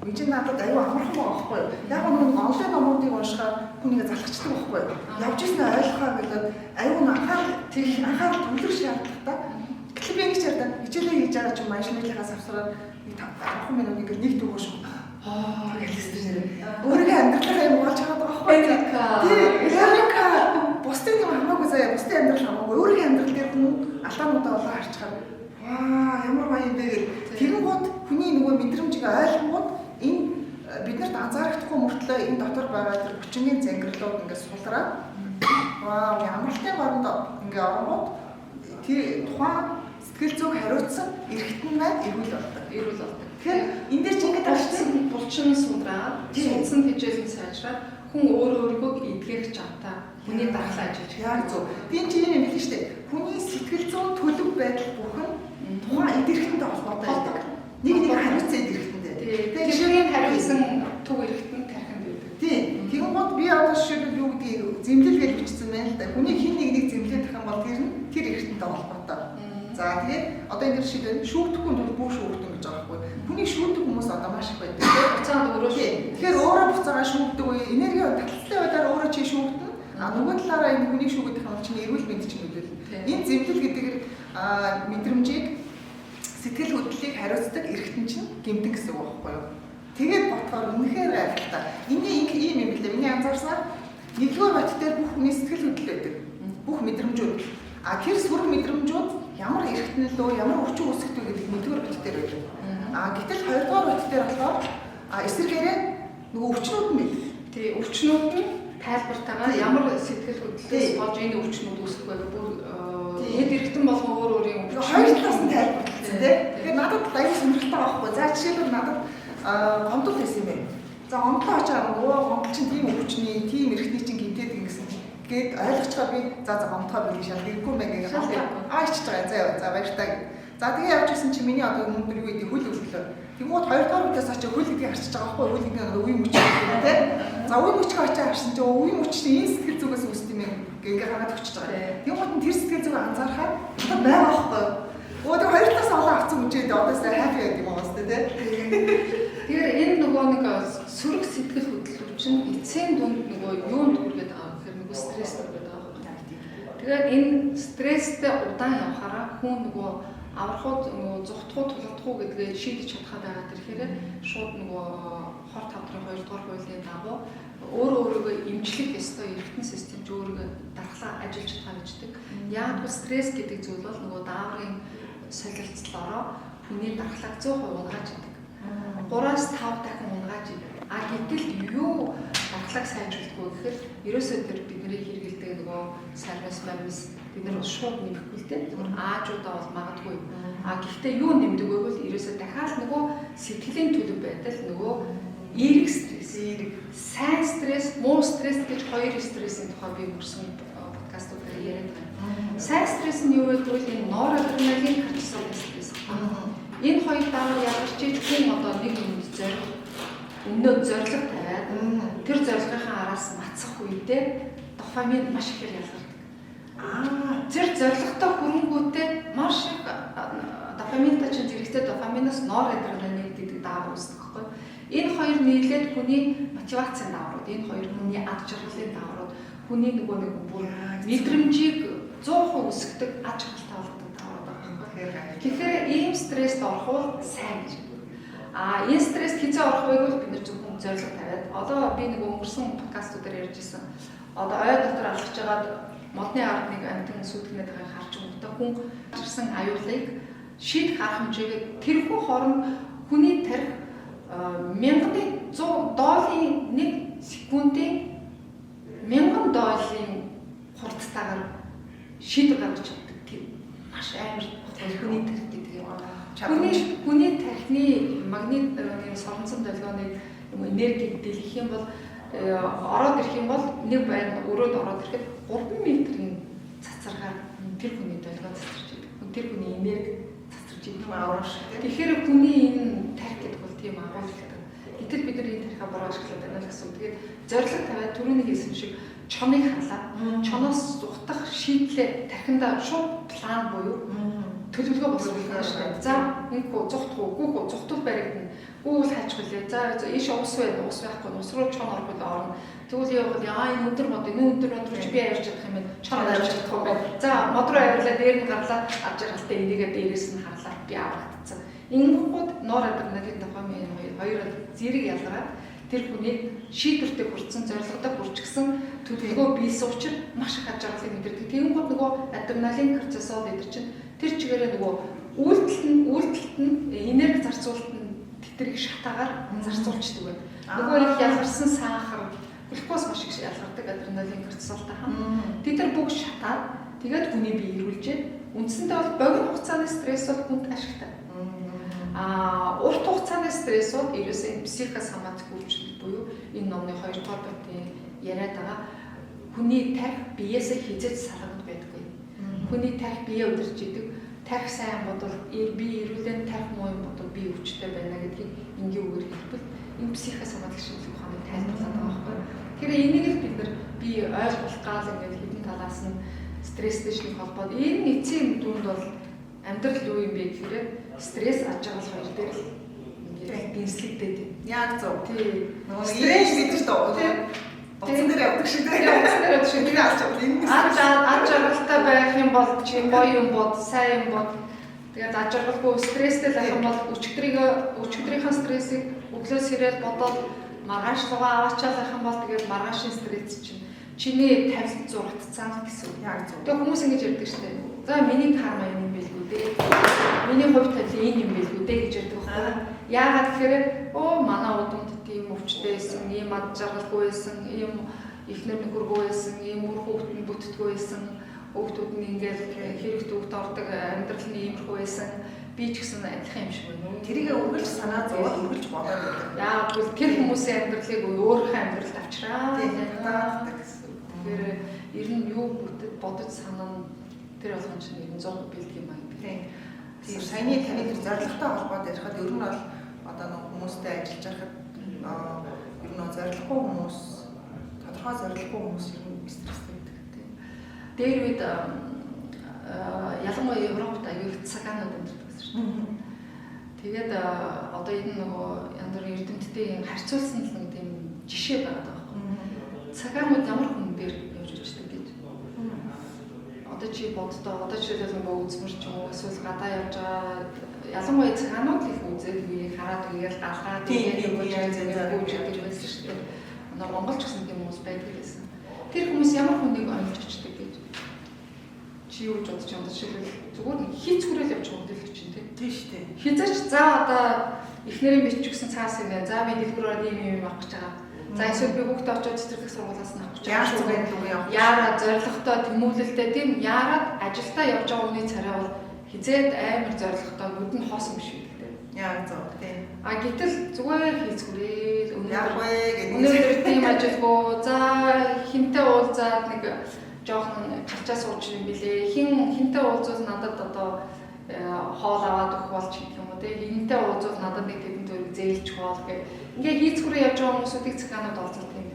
Энд чинь надад аюу амархан байгаа байхгүй юу? Яг нэг онлайн номуудыг уншихаар хүнийг залхацдаг байхгүй юу? Явж ирсэн ойлгохоо гэдэг аюу анхаарал төвлөрөх шаардлагатай. Гэтэл би ингэж ярьдаг. Хичээлээ хийж байгаа ч юм машинлынхаас авсараад 10 минут ингээд нэг төгөөш гэлээстэй. Өөрийнхөө амьдралаа юм болж байгаа байхгүй юу? Эрика. Бусдын юм хамаагүй заяа. Бусдын амьдрал хамаагүй. Өөрийнхөө амьдрал дээр хүн алдаануудаа олоо харчихаар ямар баян бэ гэх. Тэгэнгүүт хүний нөгөө мэдрэмжийг ойлгонгууд энэ биднэрт анзаарахдаггүй мөртлөө энэ дотор байгаа тэр хүчингийн зангирлууд ингээд сулраад ямарлын горонд ингээд оронгууд тэр тухайн сэтгэл зүг хариуцсан эргэтэн маань эрүүл болдог. Тэгэхээр энэ дээр чинь ингээд авчихсан булчин сундраад судсан хичээлэн сайжраад хүн өөрийгөө эдгэх чадтай хүний дархлаа ажиллаж яг зөв. Тийм чи юм хэлж штэ. Хүний сэтгэл зүйн төлөв байдал бүхэн тухайн эдгэрхтэнтэй холбоотой байдаг. Нэг хариуцсан эдгэрхтэнтэй. Тэгээд жишээний хариуцсан төв эргэтэн тархинд байдаг. Тийм. Тэгэнгүүт би одоо жишээлбэл юу гэдгийг зэмлэл гэж бичсэн байна л да. Хүний хин нэг зэмлэлээ тахын бол тэр эргэтэнтэй холбоотой. За тэгээд одоо энэ дэр шийдвэр шүүгдэхгүй бол бүх шүүгдэн гэж байгаа байхгүй. Хүний шүүгдэг хүмүүс одоо маш их байдаг. Буцаад өөрөө тэгэхээр өөрөө буцаага шүүгдэг үе энерги таталцлын байдлаар өөрөө чи шүүгдэн. Нөгөө талаараа энэ хүний шүүгдэх юм чинь эрүүл мэнд чинь үлээл. Энэ зэмлэл гэдгээр мэдрэмжийг сэтгэл хөдлөлийг хариуцдаг эргэтэн чинь гэмтэн гэсэн үг байхгүй юу? Тэгээд ботхоор үнэхээр гайхалтай. Энийг ийм юм билээ. Миний анзаарснаар нэгдүгээр бот дээр бүх хүний сэтгэл хөдлөл байдаг. Бүх мэдрэмжүүд. Тэр сүрэг мэдрэмжүүд ямар эргэтнэлөө, ямар өвчин үүсгдэг гэдэг нэгдүгээр бот дээр байдаг. Гэтэл хоёрдугаар бот дээр болохоор эсрэгээрээ нөгөө өвчнүүд нь байдаг. Тий, өвчнүүд нь тайлбартайгаар ямар сэтгэл хөдлөлөөс болж энэ өвчнүүд үүсэх вэ? Бүр хэд эргэтэн болгон өөрийн хоёр талаас нь тайлбарлагдсан тийм. Тэгэхээр надад аюул сонирхолтой байгаа байхгүй. За жишээлбэл надад гомдол байсан юм байна. За гомдлоо очоод гомдол чинь тийм өвчний, тийм эргэтний чинь гинтээд ингэсэн. Гээд ойлгочгаа би за гомдохоо би шал хэрэггүй юм байна гэж ичж байгаа. За баяртай. За тэгээ явж исэн чи миний одоо өнөөдөр юу гэдэг хөл өглөө. Тэнгууд хоёрдугаар үдээс очиж хөл гэдгийг харчиж байгаа байхгүй хөл гэдэг нь үе мөч гэдэг тийм. За үе мөчгөө очиж харсан чи үе мөчний энэ сэтгэл зүгээс үүсдэг юм ингээ хараад өгч байгаа. Тэнгууд нь тэр сэтгэл зүг анзаарахаар одоо байгаа байхгүй. Өөдөө хоёр талаас олон авсан үжээд одоосаа хаппи гэдэг юм уус тийм. Тэгэхээр энэ нөгөө нэг сөрөг сэтгэл хөдлөл чинь эцсийн дунд нөгөө юунд хүргээд байгаа гэхээр нөгөө стресс хүргээд байгаа. Тэгэхээр энэ стресстэй удаан явахаараа хүн нөгөө аврахууд нөгөө зүхтгуу тулгдгуу гэдгээ шийдэж чадхаад байгаа тэрхээр шууд нөгөө хор тавдрын 2 дугаар хуулийн дагуу өөрийгөө эмчлэх ёстой эргэтэн систем ч өөрийгөө дархлаа ажиллаж чадхаа гэждэг. Яг бол стресс гэдэг зүйл бол нөгөө дааврын солилцлоороо хүний дархлааг 100% унгааж идэг. 3-5 дахин унгааж идэг. Гэтэл юу дархлааг сайжруулдаг вэ гэхээр ерөөсөө тэр бидний хэрэгэлдэг нөгөө сарвас марвас бид нар шууд нэмэхгүй л дээ. Аажуудаа бол магадгүй. Гэхдээ юу нэмдэг вэ гэвэл ерөөсөө дахиад нөгөө сэтгэлийн төлөв байдал нөгөө эерэг стресс, сайн стресс, муу стресс гэж хоёр стрессийн тухай би хүрсэн подкастуудаар яриад байна. Сайн стресс нь юу вэ гэвэл энэ норадреналин, кортизол стресс. Энэ хоёр даавар ялгарч хүн одоо нэг юм өнөө зориг тавиад тэр зорилгынхаа араас мацах үедээ дофамин маш ихээр ялгардаг. Тэр зорилготой хүрэнгүүтээ маш их дофаминтай чинь зэрэгтэй дофаминоос норадреналин гэдэг даавар үүсдэг байхгүй. Энэ хоёр нийлээд хүний мотивацийн дааврууд, энэ хоёр хүний ад жаргалын дааврууд, хүний нөгөө нэг бүр мэдрэмжийг 100% өсгдөг ад жаргалтай болгодог дааврууд байна. Тэгэхээр ийм стресст орох нь сайн гэж. Энэ стресс хязээ орох вэ гэвэл бид нар зөвхөн зорилго тавиад одоо би нэг өнгөрсөн подкастуудаар ярьж ирсэн. Одоо ой дотор алхаж байгаад модны ард нэг амтэн сүтгэнээд байгааг харж өгдөө хүн ирсэн аюулыг шийдэх арга хэмжээгээ тэрхүү хооронд хүний тарих 1100 долларын 1 секундын 1000 долларын хурдтайгаар шийдвэр гаргаж чаддаг тийм маш амар хүний тарих гэдэг юм. Хүний тархины магнит соронзон долгионы энергийг дэлгэх юм бол ороод ирэх юм бол нэг байр өрөөнд ороод ирэхэд 3 метрийн цацрагаар тэр хүний долгио цацарч идэг. Тэр хүний энерги цацарч идэг. Тэгэхээр хүний энэ тарих гэдэг бол тийм агуулгатай. Гэтэл бид нар энэ тарихаа буруу ашиглаад байна л гэсэн. Тэгээд зорилго тавиад түрүүний хэлсэн шиг чоныг харлаа. Чоноос зүхтах шийдлээ тархиндаа шууд план буюу төлөвлөгөө босгох юм шүү дээ. За энэ хөө зүхтах уу, гүөх үү, зүхтал баригдана. Гүүл хайчих үлээ. За ийш ус байна, ус байхгүй, ус руу чон орвол орно. Тэгвэл явбал энэ өндөр мод, энэ өндөр мод руу би авирч чадах юм байна. Чон авирч чадах юм байна. За мод руу авирлаа, дээр нь гарлаа, авч яралтай энийгээ дээрээс нь харлаа, би аврагдсан. Ингэнгууд нор адреналин дофамин хоёр зэрэг ялгараад тэр хүний шийдвэртэй хүрсэн, зорилготой хүрчихсэн төлөвлөгөө биелсэн учраас маш их аж аргалыг мэдэрдэг. Тэгэнгүүт нөгөө адреналин кортизол эдэр чинь тэр чигээрээ нөгөө үйлдэлт нь энерги зарцуулалт нь тэтгэрийг шатаагаар зарцуулчихдаг байна. Нөгөө их ялгарсан сахар, глюкоз маш их ялгардаг адреналин кортизолтой хамт. Тэд нар бүгд шатаад тэгээд хүний бие ирүүлжээ. Үндсэндээ бол богино хугацааны стресс бол хүнд ашигтай. Урт хугацааны стресс бол ерөөсөө психосоматик үйлчлэл буюу энэ номны 2 дугаар байтын яриад байгаа хүний тарих биеэсээ хизээж салганд байдаггүй. Хүний тарих бие удирж идэг. Тарих сайн бодвол бие ирүүлэн тарих муу юм бодвол бие өвчтэй байна гэдгийг энгийн үгээр хэлбэл энэ психосоматик шинжилгээ ухааны тайлбарлаад байгаа байхгүй. Тэгэхээр энийг л бид нар бие ойлгох гал ингээд хэдэн талаас нь стресстэйчлийн холбоод энэ эцсийн дүнд бол амьдрал юу юм бэ гэхээр стресс аж аргал хоёр дээр л ингээд бинслэгдээд байна. Яг зөв. Тийм. Стресс гэдэг чинь утсан дээр явдаг шиг тийм. Утсан дээр явдаг шиг. Энэ алж байгаа. Аж аргалтай байх юм бол чи гоё юм бод, сайн юм бод. Тэгээд аж аргалгүй стресстэй байх юм бол өчигдрийнхээ стрессийг өглөөс ирээд бодоод маргааш лугаа аваачаал байх юм бол тэгээд маргаашийн стресс чинь чиний тавилт зурагдцаа гэсэн үг. Яг зөв. Тэгээд хүмүүс ингэж ярьдаг шүү дээ. За миний карма юм билгүү дээ. Миний хувь тавилт энэ юм билгүү дээ гэж ярьдаг байхгүй. Яагаад гэхээр манай удамд тийм өвчтэй байсан, ийм ад жаргалгүй байсан, ийм ихнэр нөхөргүй байсан, ийм үр хүүхэд нь бүтдэггүй байсан, хүүхдүүд нь ингээд хэрэгт үгт ордог амьдрал нь иймэрхүү байсан. Би ч гэсэн адилхан юм шиг байна. Тэрийг үргэлж санаа зовоод үргэлж бодоод байдаг. Яг бол тэр хүмүүсийн амьдралыг өөрийнхөө амьдралд авчраа. Тэгэхээр ер нь юу бодож санаа тэр болгон чинь 100% бэлдэх юм аа. Тийм саяны таны тэр зорилготой холбоод ярихад ер нь бол одоо нэг хүмүүстэй ажиллаж байхад ер нь зорилгогүй хүмүүс тодорхой зорилгогүй хүмүүс ер нь стресстэй байдаг тийм. Дээр үед ялангуяа Европт аюул цагаанууд амьдардаг гэсэн шүү дээ. Тэгээд одоо энэ нөгөө янз бүрийн эрдэмтдийн харьцуулсан л нэг тийм жишээ байгаа байхгүй. Цагаанууд ямар хүн дээр явж ичдэг гэж. Одоо чи боддоо одоо жишээлбэл нөгөө үзмэр ч юм уу эсвэл гадаа явж байгаа ялангуяа цагаанууд их үзээд үеийг хараад үеийг галгаад тэгээд гүйж идэж байсан шүү дээ. Одоо Монголч гэсэн тийм хүмүүс байдаг гэсэн. Тэр хүмүүс ямар хүнийг ойлгож ичдэг гэж. Чи юу ч бодож байгаа жишээлбэл зүгээр нэг хийц хүрэл явж байгаа хөдөлгөч чинь тийм шүү дээ. Хизээч за одоо эхнэрийн бич гэсэн цаас юм байна. За би дэлгүүрээр ийм авах гэж байгаа. За эсвэл би хүүхдээ очоод цэцэрлэг сургуулиас нь авах гэж байгаа. Яараа зоригтой тэмүүлэлтэй тийм яарад ажилдаа явж байгаа хүний царай бол хизээд амар зоригтой нүдэн хоос юм шиг тийм. Яг зөв тийм. Гэтэл зүгээр хийцгүүрээ өнөөдөр тийм ажилгүй. За хинтээ уулзаад нэг жоохон чалчаа сууж юм билээ. Хинтээ уулзвал надад одоо хоол аваад өгөх болж гэх юм уу те. Хинтээ уулзвал надад нэг хэдэн төгрөг зээлж хоол гэх. Ингээ хийцгүүрээ явж байгаа хүмүүсүүдийг цагаанууд олзолт юм.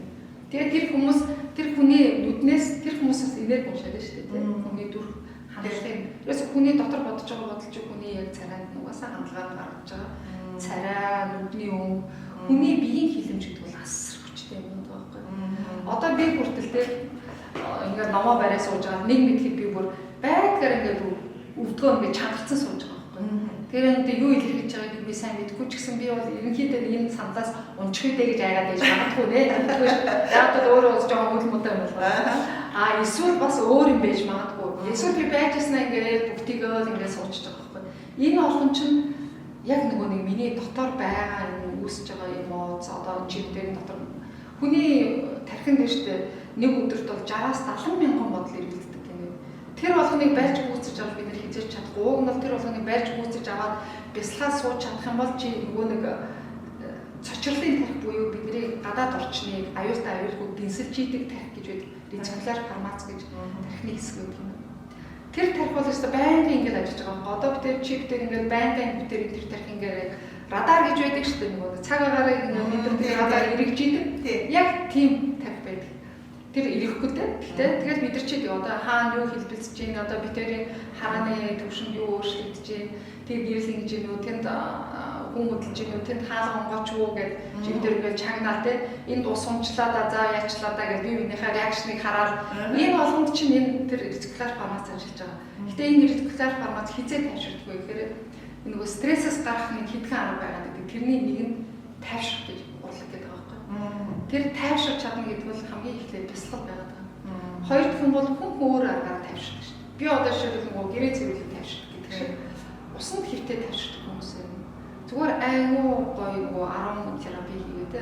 Тэгээд тэр хүмүүс тэр хүний нүднээс тэр хүмүүсээс энерги уншаад шүү дээ те. Хүний дүр хандлага юм. Тэрээс хүний дотор бодож байгаа бодолч хүний яг царайнд нугасаа хандлагаар гаргаж байгаа. Царай, нүдний өнгө, хүний биеийн хилэмж гэдэг бол асар хүчтэй юм байна байхгүй. Одоо би хүртэл те ингээд номоо барай сууж байгаа нэг мэдлэг би бүр байгаар ингээд өвдгөө ингээд чангарцсан сууж байгаа байхгүй. Тэр энэ юу илэрхийлж байгааг би сайн мэдэхгүй ч гэсэн би бол ерөнхийдөө энэ саналаас унчих үедээ гэж айгаад байж магадгүй нэ. Яг л өөрөө бас жоохон үл муутай юм байна. Эсвэл бас өөр юм байж магадгүй. Эсвэл би байж яснаа ингээд бүгдийгөө ингээд суучж байгаа байхгүй. Энэ олон чинь яг нөгөө нэг миний дотор байгаа энэ үүсэж байгаа юм уу одоо чивдэрийн дотор хүний тархинд дээр штэ нэг өдөрт бол 60-аас 70 мянган бодол ирүүлдэг юм. Тэр болгоныг барьж гүйцэж авах бид нар хизээж чадахгүй. Уг нь бол тэр болгоныг барьж гүйцэж аваад бясалгаас сууж чадах юм бол чи нөгөө нэг цоч цочрлын тарих буюу бидний гадаад орчныг аюултай аюулгүй дэнсэлж идэг тарих гэж байдаг. Рецикляр фармац гэж тарихны хэсэг гэдэг юм. Тэр тарих бол өстой байнгын ингэж ажиллаж байгаа. Одоо бид чип дээр ингээд байнгын бүтээр тэр тарих ингээд радар гэж байдаг шүү дээ. Нөгөө цаг агаарыг мэдэрдэг радар эргэж идэг. Яг тийм тарих байдаг. Тэр ирэхгүй дээ. Тэгэл мэдэрчээд одоо хаана юу хэлбэлцэж байна, одоо битэрийн харааны төвшөнд юу өөрчлөгдөж байна. Тэр гэрэл ингэж юм уу, тэнд хүн хөдөлж юм уу, тэнд хаалга онгооч уу гэж живдэр ингээд чагнаа те. Энд ус унчлаа да, за яачлаа да гэж би биенийхээ реакшныг хараад энэ болгонд чинь энэ тэр рецикляр фармац ажиллаж байгаа. Гэтэ энэ рецикляр фармац хизээ тайвширдаггүй гэхээр нөгөө стрессээс гарах нэг хэдхэн арга байгаа гэдэг. Тэрний нэг нь тайвшрах гэж урлаг гэдэг байгаа байхгүй. Тэр тайвширч чадна гэдэг бол хамгийн эхлээд бясалгал байгаад байгаа. Хоёр дахь нь бол хүн өөр аргаар тайвширдаг шүү дээ. Би одоо жишээлбэл нөгөө гэрээ цэвэрлэх тайвширдаг гэдэг шиг усанд хэвтээ тайвширдаг хүмүүс юм. Зүгээр айгүй гоё нөгөө 10 терапи хийгээд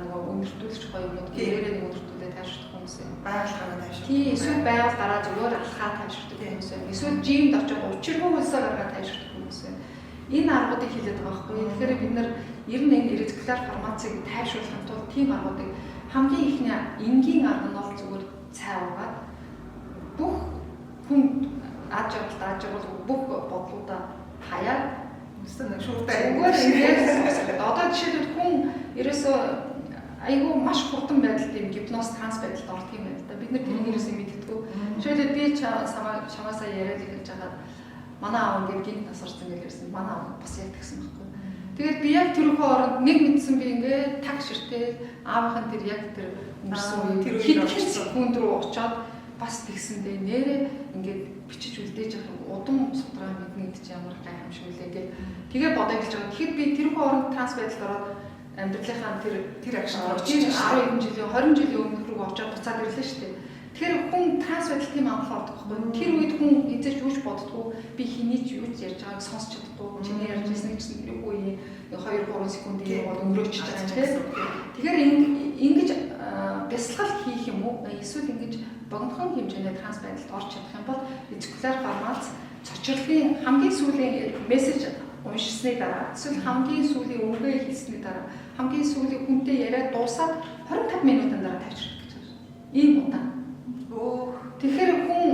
нөгөө өнөртүүлж гоё юмуд гэрээрээ нэг өнөртүүлээ тайвширдаг хүмүүс юм. Байгальтайгаа тайвширдаг. Тийм эсвэл байгальтайгаа зүгээр алхаа тайвширдаг хүмүүс юм. Эсвэл жимд очиж учиргүй хөлсөө гаргаад тайвширдаг хүмүүс юм. Энэ аргуудыг хийлээд байгаа байхгүй. Тэгэхээр бид нар ер нь энэ рецикляр фармацыг тайвшруулахын тулд тийм аргуудыг хамгийн ихний энгийн арга нь бол зүгээр цай уугаад бүх хүн аж аргал бүх бодлуудаа хаяад нэг шууртай зүгээр одоо жишээлбэл хүн ерөөсөө айгүй маш хурдан байдалд юм гипноз транс байдалд ордог юм байна л да. Бид нар тэрийг ерөөсөө мэддэггүй. Жишээлбэл би чамаасаа яриад хэлж байгаа манай аав ингээд гинт насарсан гэж ярьсан. Манай аав бас яг тэгсэн байхгүй. Тэгээд би яг тэр хөө оронд нэг мэдсэн би ингээд таг ширтэй аавынхан тэр яг тэр өнгөрсөн үе хэд секунд руу очоод бас тэгсэндээ нэрээ ингээд бичиж үлдээж явах удам судраа мэднэ гэж ямар гайхамшигүлээ гэх. Тэгээ бодож хэлж байгаа. Тэгэхэд би тэр хөө оронд транс байдалд ороод амьдралынхаа тэр акшн орж 12 жилийн 20 жилийн өмнөх рүү очоод буцаад ирлээ шүү дээ. Тэгэхээр хүн транс байдал тийм амгалан ордог байхгүй. Тэр үед хүн эзэж юуч боддгоо би хэний ч юуч ярьж байгааг сонсч чаддгүй. Чиний ярьж ирсэн гэсэн нэг үе 2-3 секундын бол өнгөрөөж байгаа юм тийм. Тэгэхээр ингэж бясалгал хийх юм уу? Эсвэл ингэж богинохон хэмжээний транс байдалд орж чадах юм бол рецикляр фармац цочрлын хамгийн сүүлийн мессеж уншсны дараа эсвэл хамгийн сүүлийн үгээ хэлсний дараа хамгийн сүүлийн хүнтэй яриад дуусаад 25 минутын дараа тавьчихдаг гэж байна. Ийм удаан. Тэгэхээр хүн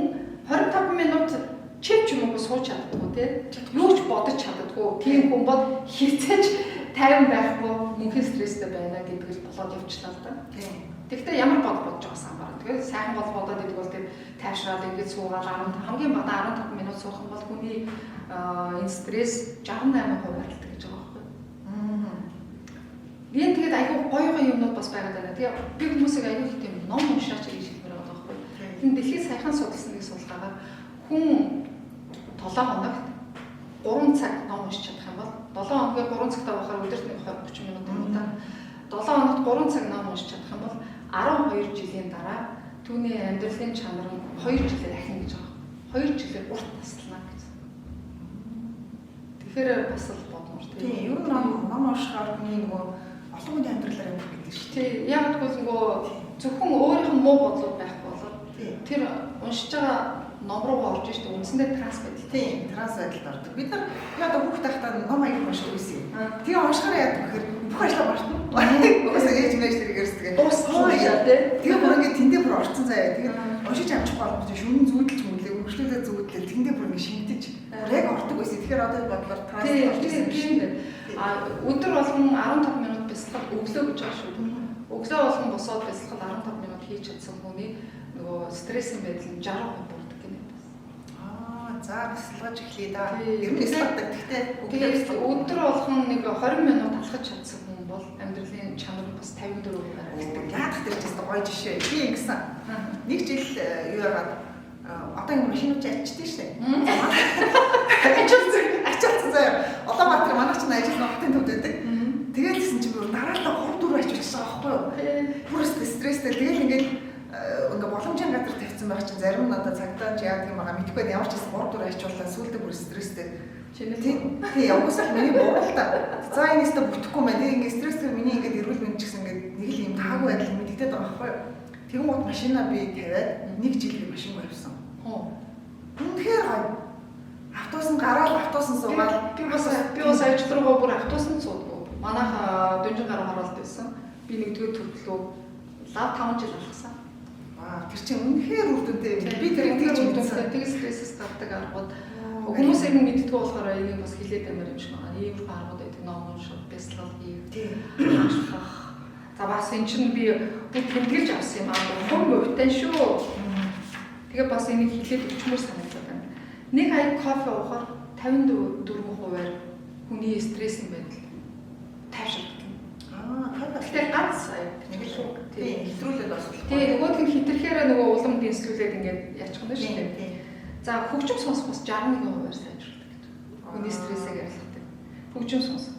25 минут чив ч юм уу сууж чаддгүй тий. Юу ч бодож чаддгүй. Тийм хүн бол хөвцөж тайван байхгүй мөнхийн стресстэй байна гэдэг л болоод явчлаа л да. Тэгэхдээ ямар бодож байгаасан баг. Тэгээд сайхан бол бодоод идэг бол тэр тайвшраад ингэж суугаад хамгийн бага 15 минут суух юм бол хүний энэ стресс 68% арилдаг гэж байгаа байхгүй. Би тэгээд айгүй гоё юмнууд бас байгаад байна. Тэгээ би хүмүүсийг айгүй их тийм ном уншаач гэж хэлмээр байгаа байхгүй. Тийм дэлхийд саяхан судалсан нэг судалгаагаар хүн 7 хоногт 3 цаг ном уншиж чадах юм бол 7 хоногийн 3 цагтаа байхаар өдөрт 20-30 минут юм да. 7 хоногт 3 цаг ном уншиж чадах юм бол 12 жилийн дараа түүний амьдралын чанар нь 2 жилээр ахин гэж байгаа. 2 жилээр урт таслана гэж. Тэгэхээр бас л бодмор тийм. Ер нь ном уншихаар хүний нөгөө олон хүний амьдралаар явах гэдэг шүү дээ. Тийм. Яг тэгвэл нөгөө зөвхөн өөрийнх нь муу бодлууд байхгүй болоод тэр уншиж байгаа ном руу орж ирж үндсэндээ транс байдал. Тийм, транс байдалд ордог. Бид нар яа хүүхд тахтаа ном аяг уншдаг байсан юм. Тэгээ уншихаараа яадаг гэхээр бүх ажлаа мартна. Угаасаа ээж мэж тэрийг ярьсдаг. Дууссан яа тий. Тэгээ бүр ингээд тэндээ бүр орцсон заяа. Тэгээ уншиж амжих боломж шүнэн зүүдэлж мөглөө, өргөжлөлөө зүүдлээ тэндээ бүр ингээд шингдэж яг ордог байсан. Тэгэхээр одоо бодлоор транс орж ирсэн юм шиг. Өдөр болгон 15 минут бясалгал өглөө гэж байгаа шүү. Өглөө болгон босоод бясалгал 15 минут хийж чадсан хүний нөгөө стрессын байдал нь 60% буурдаг гэнэ. За бясалгаж эхлэе да. Ер нь бясалгадаг. Гэхдээ өдөр болгон нэг 20 минут алхаж чадсан хүн бол амьдралын чанар бас 54% арилдаг. Яах вэ гэж гоё жишээ. Би ингэсэн. Нэг жил юу яагаад одоо энэ машинууд ачдээ штэ. Ачаалцсан заяа. Улаанбаатар манайч нь ажил ногтын төвд байдаг. Тэгээд гэсэн чи бүр дараалал 3-4 ачуулсан байхгүй юу? Бүр стресстэй. Тэгээд ингээд боломжийн газар тавьсан байх чинь зарим нь одоо цагдаа ч яадаг юм байгаа мэдгүй байд ямар ч гэсэн 3-4 ачуулсан сүултээ бүр стресстэй. Тийм явуулсаа миний буруу л та. За энэс та бүтэхгүй мэн. Тэгээд ингээд стресстэй миний ингээд эрүүл мэнд ч гэсэн ингээд нэг л юм таагүй байдал мэддэгдээд байгаа байхгүй юу? Тэгэн гот машинаа би тавиад 1 жил би машин авсан. Үнэхээр гоё. Автобус нь гараад автобус нь суугаад би бас ажил руугаа бүр автобусанд суудгаа. Манайха Дунжин гараа хараалт байсан. Би нэгдүгээр төрлөө лав 5 жил алхсан. Тэр чинь үнэхээр үр дүнтэй юм. Би тэр тэгж ингэж үзсэн. Тэгээс стрессээс гадаг аргууд хүмүүс яг мэддэггүй болохоор энийг бас хилээд амар юм шиг байна. Иймэрхүү аргууд байдаг. Ном унших, бясалгал хийх, ашиглах. За бас энэ чинь би тэмдэглэж авсан юм аа. Хом өвтөн шүү. Тэгээ бас энийг хилээд өчмөр санагдаад байна. Нэг хаяг кофе уухаар 54%-аар хүний стресс юм байна л. Тайвширдаг. Тэгэхээр ганц сая нэг л шүү. Тийм, хэтрүүлээд бас. Тийм, нөгөөдг нь хитрхээр нөгөө улам дэнслүүлээд ингээд яачих юм шүү дээ. За, хөгжим сонсох бас 61%-аар сайжруулдаг гэдэг. Хүний стрессийг арилгадаг. Хөгжим сонсох.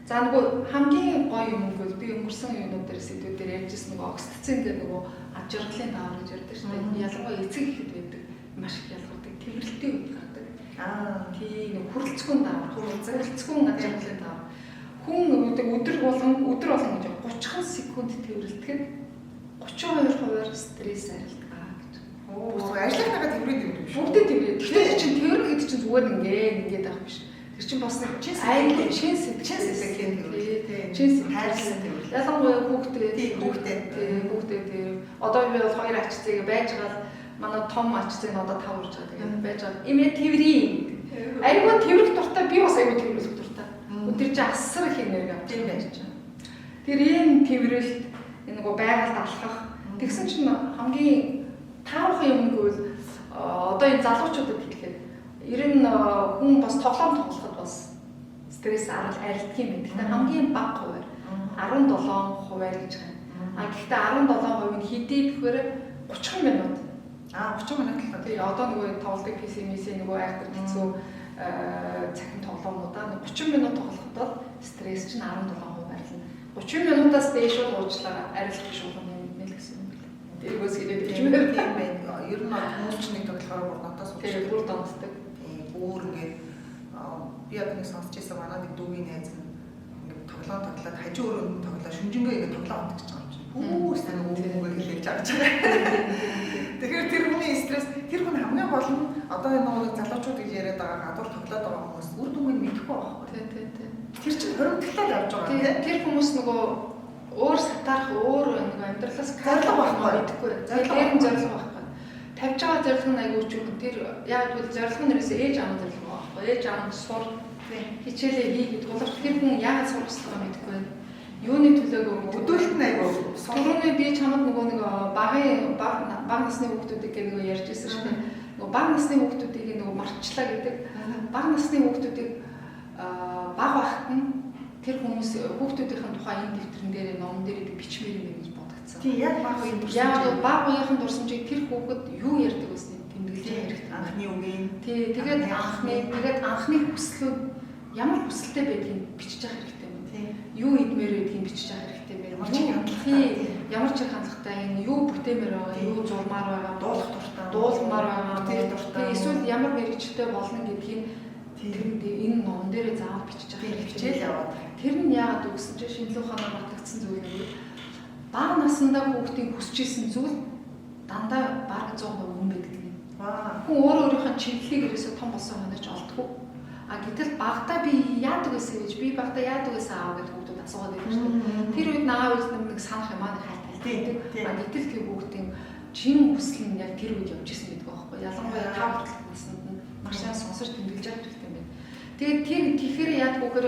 За, нөгөө хамгийн гоё юм бол би өнгөрсөн юмнууд дээр сэдвүүдээр ярьжсэн нөгөө окситоцин гэдэг нөгөө ад жаргалын даавар гэж ярьдаг шүү дээ. Ялангуяа эцэг ихэд байдаг. Маш их ялгардаг. Тэмрэлтийн үед гардаг. Тийм, хүрэлцгүүн даавар, хүрэлцгүүн ад жаргалын даавар. Хүн өдөр болгон гэж 30 секунд тэмрэлтэхэд 32%-аар стресс арилдаг гэж. Ажлынхаа тэмрээд юм биш үү? Бүгдээ тэмрээд. Тэгэхээр чинь тэмрэг гэдэг чинь зүгээр ингээд авах биш. Тэр чинь бас айлын чин сэтгэл хайрлсан тэмрэл. Ялангуяа хүүхдээ одоо би бол 2 ач зээг байж байгаа манай том ач зээг нь одоо 5 урж байгаа. Тэгээд байж байгаа. Имээ тэврий. Айгуу тэврэх дуртай би бас айгуу тэврэх дуртай. Өдөр чи асар их энерги авч байж байгаа. Тэр ийм тэврэлт энэ нөгөө байгальд алхах тэгсэн чинь хамгийн таарах юм гэвэл одоо энэ залуучуудад хэлэхэд ер нь хүн бас тоглоом тоглоход бас стресс арилдаг юм байна. Гэхдээ хамгийн бага хуваар 17% гэж байна. Гэхдээ 17% нь хэдий гэхээр 30 минут. 30 минут л. Тий, одоо нөгөө тоглолтын PC-ийн нөгөө айхтар хэцүү цахим тоглоомнуудаа 30 минут тоглоход бол стресс чинь 17% арилна. 30 минутаас дээш бол уучлаарай арилах биш болох юм нэл гэсэн юм байна. Тэргөөс хэлээд тийм байна. Ер нь хүмүүс ч нэг тоглохоор бүр надаас уучлаарай. Бүр донцдаг. Бүр ингээд би одоо нэг сонсч байсан манай нэг дүүгийн найз нь ингээд тоглоод хажуу өрөөнд тоглоо шүнжингээ ингээд тоглоод гэж байгаа юм чинь. Хүүс нэг үгээр хэлж авч байгаа. Тэгэхээр тэр хүний стресс тэр хүн хамгийн гол нь одоо энэ нэг залуучууд гэж яриад байгаа гадуур тоглоод байгаа хүмүүс үр дүнг мэдэхгүй байхгүй. Тий. Тэр чинь хоримтлаад явж байгаа тийм. Тэр хүмүүс нөгөө өөр сатарах өөр нэг амьдралаас зориг байхгүй мэдэхгүй. Тэр нь зориг байхгүй. Тавьж байгаа зориг нь аягүй ч юм. Тэр яг бол зориг нь ерөөсөө ээж аав зориг байхгүй. Ээж аав сур хичээлээ хийгээд тулгарч тэр хүн яагаад сурах ёстойгоо мэдэхгүй. Юуны төлөөгөө өдөөлт нь аягүй. Түрүүний би чамд нөгөө нэг бага насны хүүхдүүдийг нөгөө ярьж ирсэн шүү дээ. Нөгөө бага насны хүүхдүүдийг нөгөө марчлаа гэдэг. Бага насны хүүхдүүдийг бага байхад нь тэр хүмүүс хүүхдүүдийн тухай энэ дэвтэрэн дээр номон дээр бичмээр юм гэж бодогдсон. Тийм яг бага үеийн дурсамж. Яг бага үеийн дурсамжийг тэр хүүхэд юу ярьдаг вэ? Тэмдэглэж хэрэгтэй. Анхны үгийн. Тий, тэгээд анхны хүслүүд ямар хүсэлтэй байдгийг бичиж явах хэрэгтэй юм. Тийм. Юу идмээр байдгийг бичиж явах хэрэгтэй байна. Ямар ч хандлагатай энэ юу бүтээмээр байгаа, юу зурмаар байгаа, дуулмаар байгаа, бүтээх дуртай. Эсвэл ямар мэрэгчлээ болно гэдгийг энэ ном дээр заавал бичиж авах хичээл яваад. Тэр нь яагаад үгсэн чинь шинжлэх ухаанаар батлагдсан зүйл нь бага насндаа хүүхдийн хүсэж исэн зүйл дандаа бараг 100% мөн байдаг юм. Хүн өөрийнхөө чиглэлийг ерөөсөө том болсон хонож олдгүй. Гэтэл багтаа би яадаг байсан гэж би багтаа яадаг байсан аав гэдэг хүүхдүүд асуугаад байдаг шүү дээ. Тэр үед наав нэг санах юм аа хайлттай. Гэтэл тэр хүүхдийн чин хүсэл нь яг тэр үед явж исэн гэдэг байхгүй. Ялангуяа та хүртэл наснд нь маш сайн сонсож тэмдэглэж авах хэрэгтэй юм байна. Тэгээд тэр тэгэхээр яадаг вөхөр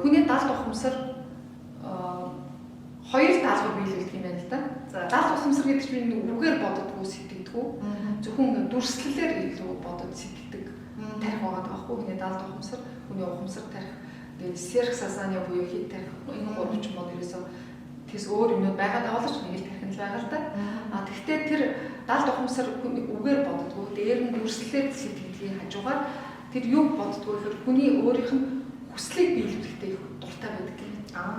хүний далд ухамсар хоёр даалгавар биелүүлдэг юм байна л да. Далд ухамсар гэдэг чинь үгээр боддоггүй сэтгэдэггүй. Зөвхөн дүрслэлээр илүү бодод сэтгэдэг тарих байгаа байхгүй. Хүний далд ухамсар, хүний ухамсар тарих, тэгээд сэрх сасааны буюу хит тарих энэ гурав ч юм уу ерөөсөө тэс өөр юмуд байгаад байгаа л ч нэг л тарих нь байгаа л да. Тэгэхдээ тэр далд ухамсар хүний үгээр боддоггүй, дээр нь дүрслэлээр сэтгэдгийн хажуугаар тэр юу боддгоо гэхээр хүний өөрийнх нь хүслийг биелүүлэхдээ дуртай байдаг юм.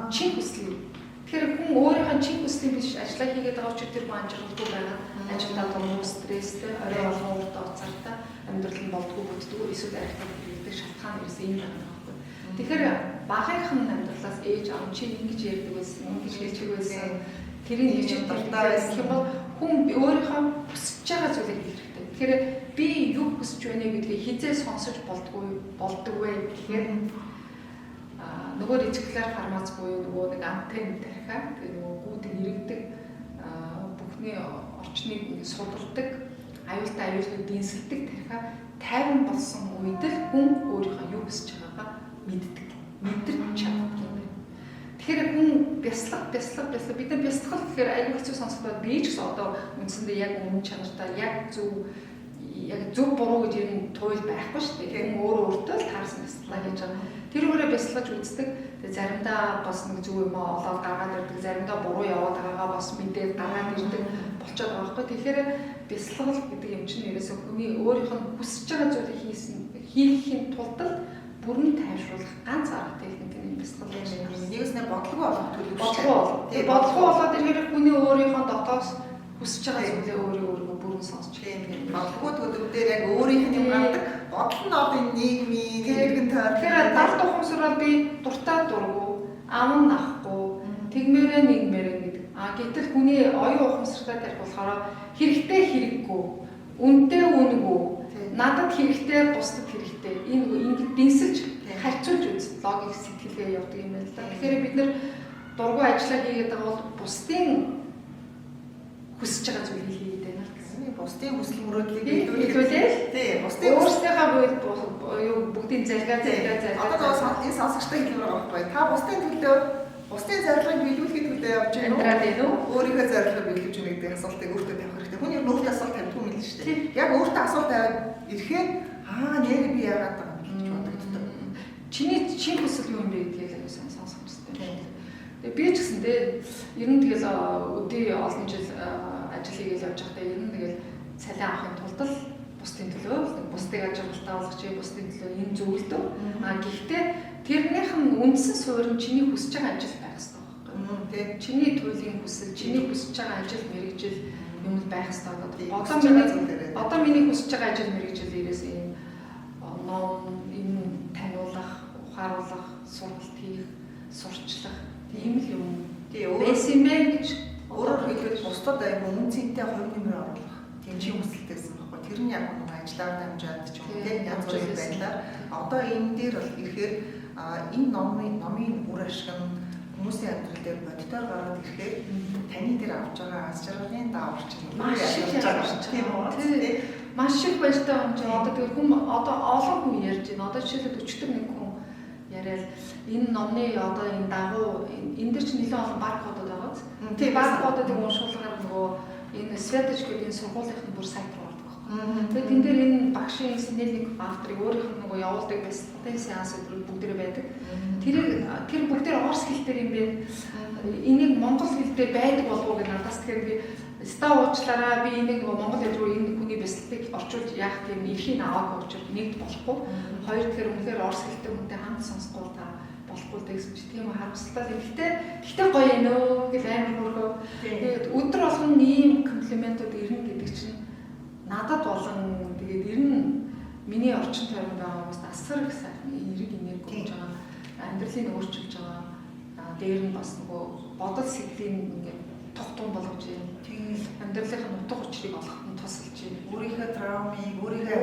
Чин хүслийг. Тэгэхээр хүн өөрийнх нь чин хүслийг биш ажиллаа хийгээд байгаа ч тэр хүн амжилттай байгаа. Ажилдаа дурмуу стресстэй, орой болгон уртаа уцаартай амьдрал нь болдгоо бүтдгүү эсвэл архитект биелдэг шалтгаан ерөөсөө энэ байна байхгүй. Тэгэхээр багынхан амьдралаас ээж аав чи ингэж ярьдаг байсан, ингэж хэлдэг байсан. Тэрийг хийж дуртай байсан юм бол хүн өөрийнхөө хүсэж байгаа зүйлийг хийх хэрэгтэй. Тэгэхээр би юу хүсэж байна гэдгийг хизээ сонсож болдгүй вэ гэхээр нөгөө ретикуляр формац буюу нөгөө нэг антенн тархиа тэгээ нөгөө гүйдэг иргэдэг бүхний орчныг судалдаг аюултай аюулгүй дэнсэлдэг тархиа тайван болсон үед л хүн өөрийнхөө юу хүсэж байгаагаа мэддэг. Мэдэрч чаддаг юм байна. Тэгэхээр хүн бяцлах бид нар бяцлах гэхээр аюул хэцүү сонсогдоод би ч гэсэн одоо үндсэндээ яг үнэн чанартай яг зөв буруу гэж юм туйл байхгүй шүү дээ. Хүн өөрөө өөртөө л таарсан бяцлаа гэж байгаа. Тэр өөрөө бяцлаж үздэг. Тэгээ заримдаа бас нэг зөв юм олоод гаргаад ирдэг, заримдаа буруу яваад байгаагаа бас мэдээд гаргаад ирдэг болчиход байгаа байхгүй. Тэгэхээр бяцлал гэдэг юм чинь ерөөсөө хүний өөрийнх нь хүсэж байгаа зүйлийг хийхийн тулд бүрэн тайвшруулах ганц арга техник нь бяцлал юм. Нэгснээ бодлого болох төлөв. Тэгээ бодлого болоод ирэхээр хүний өөрийнхөө дотоос хүсэж байгаа зүйлээ өөрөө бүрэн сонсч тийм бодлого төлөв дээр яг өөрийнх нь юм гардаг. Бодол нь одоо нийгмийн хэрэгэн тойрог. Тэгэхээр дард ухамсараа би дуртай дургу, ам нь ахгүй, тэгмээрээ нэгмээрээ гэдэг. Гэтэл хүний оюун ухамсартай тарих болохоор хэрэгтэй хэрэггүй, үнэтэй үнэгүй, надад хэрэгтэй, бусдад хэрэгтэй. Энэ ингэж дэнсэлж харьцуулж үз. Логик сэтгэлгээ явдаг юм байна л да. Тэгэхээр бид нэр дургу ажиллаа хийгээд байгаа бол бусдын хүсэж байгаа зүйлийг хийгээд байна л гэсэн. Бусдын хүсэл мөрөөдлийг илүүлээд тийм бусдын өөрсдийнхөө юу бүгдийн залгаа. Одоо энэ сонсогчтой хэлмээр байгаа байхгүй. Та бусдын зорилгыг биелүүлэхэд төлөө явж байна уу? Амьдраад байна уу? Өөрийнхөө зорилгыг биелүүлж байна гэдэг асуултыг өөртөө тавих хэрэгтэй. Хүн ер нь өөртөө асуулт тавьдаг юм л шүү дээ. Яг өөртөө асуулт тавиад ирэхээр нэр би яагаад байгаа юм гэж бодогддог. Чиний хүсэл юу юм бэ гэдгийг аягүй сайн сонсох хэрэгтэй. Тэгээ би ч гэсэндээ ер нь тэгэл өдөө олон жил ажил хийгээл явж байхдаа ер нь тэгэл цалин авахын тулд л бусдын төлөө бусдыг ажиглалтаа болгож бусдын төлөө энэ зөвлөдөг. Гэхдээ тэрнийх нь үндсэн суурь нь чиний хүсэж байгаа ажил байх хэрэгтэй байхгүй юу? Тэгээ чиний туйлын хүсэл, чиний хүсэж байгаа ажил мэргэжил юм байх хэрэгтэй. Одоо миний хүсэж байгаа ажил мэргэжил ерөөс ийм ном, энэ таниулах, ухааруулах, сургалт хийх, сурчлах тийм л юм. Байсан юм байна гэж өөрөөр хэлбэл бусдад аюул үнцэнтэй хувь нэмэр оруулах тийм чи хүсэлтэйсэн байхгүй. Тэр нь яг нэг ажиллаар дамжаад ч юм уу тийм янз бүрийн байдлаар одоо энэ дээр бол ирэхээр энэ номын үр ашиг нь хүмүүсийн амьдрал дээр бодитоор гараад ирэхээр таны дээр авч байгаа аз жаргалын даавар чинь маш их ялгарч байгаа тийм маш их баяртай юм чи одоо тэр хүн одоо олон хүн ярьж байна. Одоо жишээлбэл 40 нэг хүн яриад энэ номны одоо энэ дагуу энэ дэр чинь нэлээд олон баркодод байгаа. Тийм баркодыг уншуулгаар нөгөө энэ Svetej гэдэг энэ сургуулийн бүр сайт руу ордог байхгүй. Тэгээд тэн дээр энэ багшийн Синельник авторыг өөрийнх нь нөгөө явуулдаг бяцлагын сеанс бүгдээрээ байдаг. Тэр бүгдээр орос хэл дээр юм бэ. Энийг монгол хэл дээр байдаг болов уу гэж надаас тэгэхээр би ста уучлаараа би энийг нөгөө монгол хэл рүү энэ хүний бяцлагыг орчуулж яах гэм эрхийг аваагүй учраас нэгд болохгүй. Хоёр тэгэхээр үнэхээр орос хэлтэй хүнтэй хамт сонсохгүй та болохгүй гэсэн чи тийм харамсалтай. Гэхдээ гоё ээ нөө гэж амар хөргөө. Тэгээд өдөр болгон ийм комплиментууд ирнэ гэдэг чинь надад болон тэгээд ер нь миний орчин тойронд байгаа хүмүүс асар их сайхан эрэг энерги өгж байгаа. Амьдралыг өөрчилж байгаа. Дээр нь бас нөгөө бодол сэтгэлийн ингээд тогтун болгож юм. Тэгээд амьдралын утга учирыг олоход нь тусалж юм. Өөрийнхөө травмыг, өөрийнхөө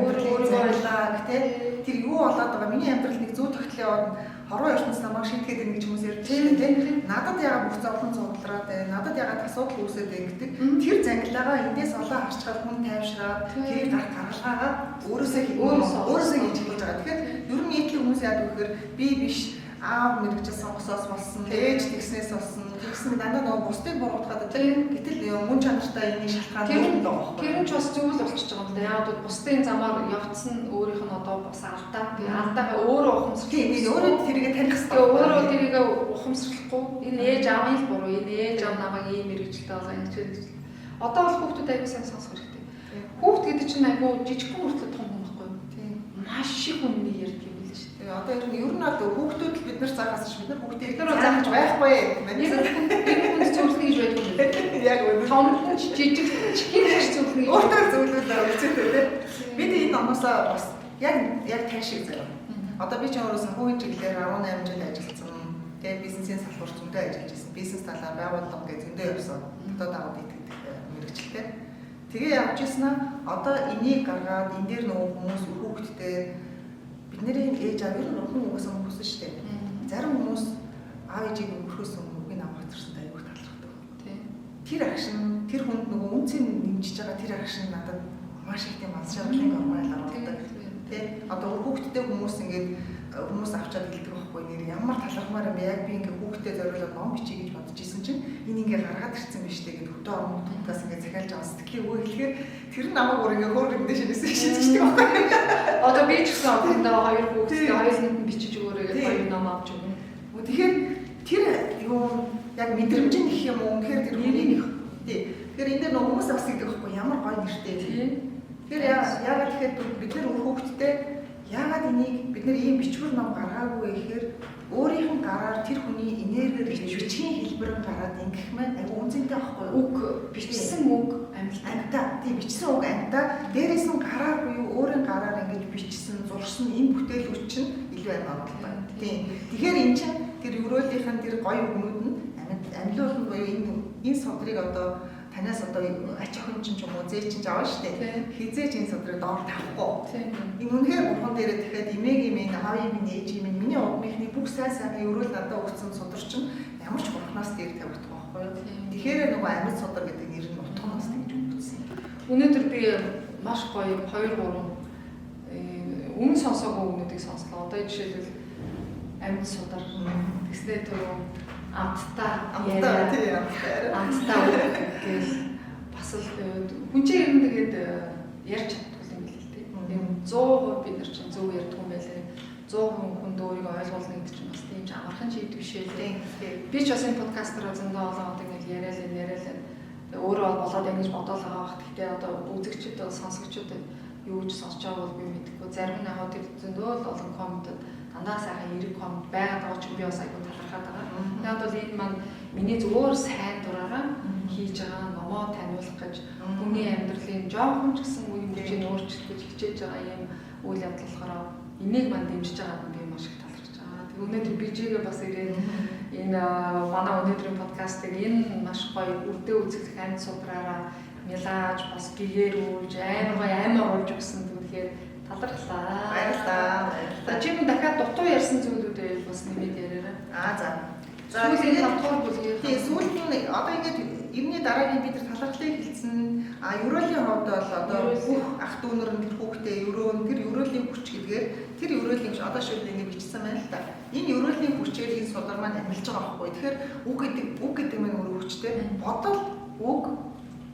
амьдралаа гэдэг тэр юу болоод байгаа. Миний амьдрал нэг зүү тогтлоо яваад хорвоо ертөнц намайг шийтгэхэд ирнэ гэж хүмүүс ярьж байна тийм. Надад яагаад бүх зовлон зовлраад байна. Надад яагаад асуудал үүсээд байна гэдэг. Тэр зангилаагаа эндээс олоо харчгаад хүн тайвшраад тэр гаргалгаагаа өөрөөсөө хийж хийж байгаа. Тэгэхээр ер нь нийтлэг хүмүүс яадаг вэхээр би биш аав мэрэгчээс сонгосоос болсон, ээж тэгснээс болсон. Тэгсэн дандаа нөгөө бусдыг буруутгаад тийм. Гэтэл мөн чанартай энийг шалтгаан нь байгаа. Тэр нь ч бас зөв л болчихж байгаа юм да. Яг бол бусдын замаар явцсан өөрийнх нь одоо бас алдаа. Тэгээ алдаагаа өөрөө ухамсарлах. Тийм, өөрөө тэрийгэ таних хэрэгтэй. Өөрөө тэрийгэ ухамсарлахгүй. Энэ ээж аавын л буруу. Энэ ээж аав намайг ийм мэрэгчлээ болоо энэ ч. Одоо бол хүүхдүүд аягүй сайн сонсох хэрэгтэй. Хүүхд гэдэг чинь аягүй жижигхэн хүртэл том юм байхгүй юу? Тийм. Маш их үнний ярьдаг. Одоо ер нь бол хүүхдүүд л бид нар заахаас ч бид нар хүүхдийг заах байхгүй юм. Энэ зөвлөх гэж байдаг юм. Яг үнэ. Том жижиг чихийн зөвлөх гэж. Өөртөө зөвлөлөө өгчтэй тийм. Бид энэ номоосоо бас яг тань шиг заяа. Одоо би ч өөрөө санхүүгийн чиглэлээр 18 жил ажилласан. Тэгээд бизнесийн салбар зөндөө ажиллаж байсан. Бизнес талаар байгууллага гэж зөндөө явсан. Одоо дагуу итгэдэг мэрэгчлээ. Тэгээ явж ирсэн одоо энийг гаргаад энэ дээр нөгөө хүмүүс хүүхдтэй бидний ээж аав ер нь хүн угаасаа хүсэж штэ. Зарим хүмүүс тэр акшн тэр хүнд нөгөө үнцэн нэмжиж байгаа тэр акшн надад маш их тийм аз жаргалын гормон гаргадаг. Тэ одоо хүүхдтэй хүмүүс ингээд хүмүүс авчаад хэлдэг байхгүй нэр ямар талархмаар юм яг би ингээд хүүхдэд зориулаад ном бичиж гэж бодож исэн чинь энэ ингээд гаргаад ирсэн биз дээ гэдэг хөтөө орон тутаас ингээд захиалж байгаа сэтгэлийн өө хэлэхээр тэр намайг өөр ингээд хөөргөндөө шинэсэн шийдчихдэг байхгүй. Одоо би ч гэсэн одондоо хоёр хүүхдтэй хоёр нэгэн бичиж өгөөрэй гэж хоёр ном авч өгнө. Тэгэхээр тэр юу яг мэдрэмж нь их юм уу үнэхээр тэр үнийг тий. Тэгэхээр энэ дээр нөгөө хүмүүс бас гэдэг байхгүй ямар гоё нэртэй тий. Тэгэхээр яагаад тэгэхээр бид нар хүүхдтэй яагаад энийг бид нар ийм бичвэр ном гаргаагүй гэхээр өөрийнх нь гараар тэр хүний энергиэр бичгийн хэлбэр гараад ингэх маань айгүй үнцэнтэй байхгүй юу? Үг бичсэн үг амьтаа тийм бичсэн үг амьтаа дээрээс нь гараар буюу өөрийн гараар ингэж бичсэн зурсан энэ бүтээлүүд чинь илүү амар байна. Тийм. Тэгэхээр эн чинь тэр өрөөлийнх нь тэр гоё үгнүүд нь амьлуулна буюу энэ содрыг одоо танаас одоо ач охин чинь ч юм уу зээ чинь аваа штэ. Хизээж энэ содрыг доор тавихгүй. Энэ үнэхээр бурхан дээрээ дахиад эмээгийн минь аавын минь ээжийн минь миний удмынхний бүх сайн сайхан өрөөл надад өгсөн содөр чинь ямар ч бурханаас дээр тавигдах байхгүй юу? Тэгэхээр нөгөө амьд содөр гэдэг нэр нь утганаас тэгж өгсөн. Өнөөдөр би маш гоё 2 3 өмнө сонсоогүй өгнүүдийг сонслоо. Одоо жишээлбэл амьд содар тэгснээр түрүү амттай гэж бас л хүн чинь юм тэгээд ярьж чаддгүй юм л дээ. Тийм 100% бид нар чинь зөв ярьдаг юм байлээ. 100% хүнд өөрийгөө ойлгуулна гэдэг чинь бас тийм ч амархан шийдвэр биш ээ. Би ч бас энэ подкастер зөндөө олон одоо ингэж яриалаа. Өөрөө болоод ингэж бодоол байгаа бах. Гэхдээ одоо үзэгчид сонсогчид юу гэж сонсож байгааг бол би мэдэхгүй. Зарим нь яг тэр зөндөө олон комментод дандаа сайхан эрэг коммент байгаад байгаа ч би бас айгүй талархаад байгаа. Тэгээд бол энэ маань миний зөвөр сайн дураараа хийж байгаа номоо таниулах гэж хүний амьдралын жоохон ч гэсэн үе мөчийг өөрчлөх гэж хичээж байгаа юм үйл явдал болохоор энийг маань дэмжиж байгаа нь би маш их талархаж байгаа. Тэг өнөөдөр бижигээ бас ирээд энэ манай өнөөдрийн подкастыг энэ маш гоё үрдээ үзэх амьд судраараа мэлааж бас гэгэрүүлж амар болж өгсөн тэгэхээр талархлаа. Баярлалаа. Чи дахиад дутуу ярьсан зүйлүүдээ бас нэмээд яриараа. За. Сүүлийн 5 дахь бүлгээр. Тийм сүүлд нь одоо ингээд эртний дараагийн бид нар талархлыг хэлсэн. Ерөөлийн хувьд бол одоо бүх ах дүүнэр нь тэр хүүхдээ тэр ерөөлийн хүч гэдгээр тэр ерөөлийн хүч одоо шууд ингээд бичсэн байна л да. Энэ ерөөлийн хүчээр энэ судар маань амилж байгаа байхгүй. Тэгэхээр үг гэдэг нь өөрөө хүчтэй. Бодол үг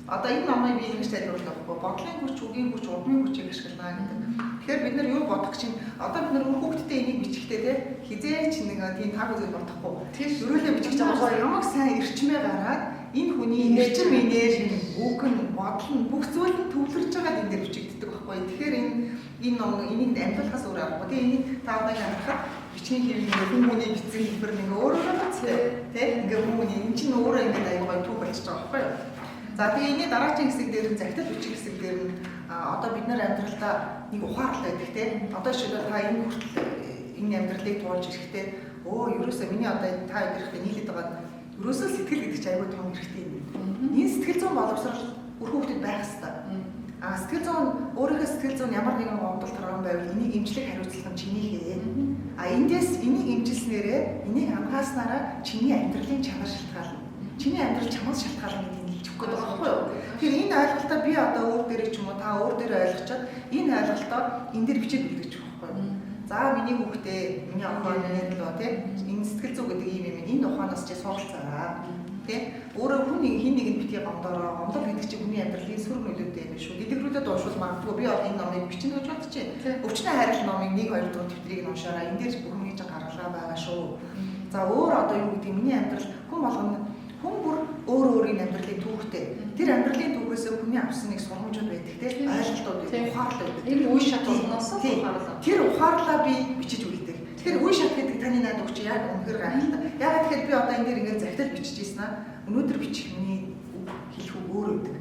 одоо энэ номыг би ингэж тайлбарлах байхгүй. Бодлын хүч, үгийн хүч, урдмын хүчийг ашиглана гэдэг. Тэгэхээр бид нар юу бодох чинь одоо бид нар хүүхдтэй энийг бичихтэй те хизээч нэг тийм таг үзэл бодохгүй. Тэр ерөөлөө бичих байгаа ямар сайн эрчмээ гараад энэ хүний эрчим энерги, үг нь, бодол нь бүх зүйл нь төвлөрж байгаа энэ дээр бичигддэг байхгүй. Тэгэхээр энэ ном энийг амьдлахаас өөр аргагүй. Тэгээ энийг та одоо харахад бичгийн хэвээр хүмүүний бичсэн хэлбэр нэг өөрөө бацтай те ингээ хүмүүний энэ чинь өөрөө ингээ аягаа төв болчихж байгаа байхгүй. За тэгээ энэ дараагийн хэсэг дээр нь захидал бичих хэсэг дээр нь одоо бид нар амьдралдаа нэг ухаарлаа байдаг те. Одоо шилбэл та энэ хүртэл энэ амьдралыг туулж ирэхдээ ерөөсөө миний одоо та ирэхдээ нийлээд байгаа ерөөсөө сэтгэл гэдэг чинь аягүй том хэрэгтэй юм. Энэ сэтгэл зүйн боловсрол үр хүүхдэд байх хэрэгтэй. Сэтгэл зүйн өөрийнхөө сэтгэл зүйн ямар нэгэн гомдол торгон байвал энийг эмчлэх хариуцлага нь чинийхээ. Эндээс энийг эмчилснээрээ энийг хамгааснараа чиний амьдралын чанар шалтгаална. Чиний амьдрал чамаас шалтгаална гэдэг нь хэлчихэх гээд байгаа байхгүй юу? Тэгэхээр энэ ойлголтоо би одоо өөр дээрээ ч юм уу та өөр дээрээ ойлгочоод энэ ойлголтоо энэ дээр бичиж үлдээж байгаа байхгүй юу? За миний хүүхдээ миний охин нэг лөө тий энэ сэтгэл зүй гэдэг юм энэ ухаанаас чи суралцаа тий өөрөө хүн хин нэгэнд битгий гомдороо гомдол гэдэг чинь хүний амьдралын сүр нөлөөтэй юм шүү. Дэлгэрүүлээд уушвал магадгүй би одоо энэ номыг бичнэ гэж бодчих. Өвчнөө хайрлах номыг 1 2 дугаар төвтрийг нь уншаараа энэ дээр бүх юмж гаргалгаа байгаа шүү. За өөр одоо юу гэдэг миний амьдрал хүн бүр өөрийн амьдралын түүхтэй. Тэр амьдралын түүхээс хүний авсан нэг сургамжууд байдаг тийм ойлголтууд байдаг, ухаарлал байдаг. Энэ үе шат болноос ухаарлаа. Тэр ухаарлаа би бичиж үлдээ. Тэгэхээр үе шат гэдэг таны найд өгч яг үнэхээр гайхалтай. Яагаад тэгэхээр би одоо энэ дээр ингээд захидал бичиж ийсэн аа. Өнөөдөр бичих миний үг хэлэх үг өөр өгдөг.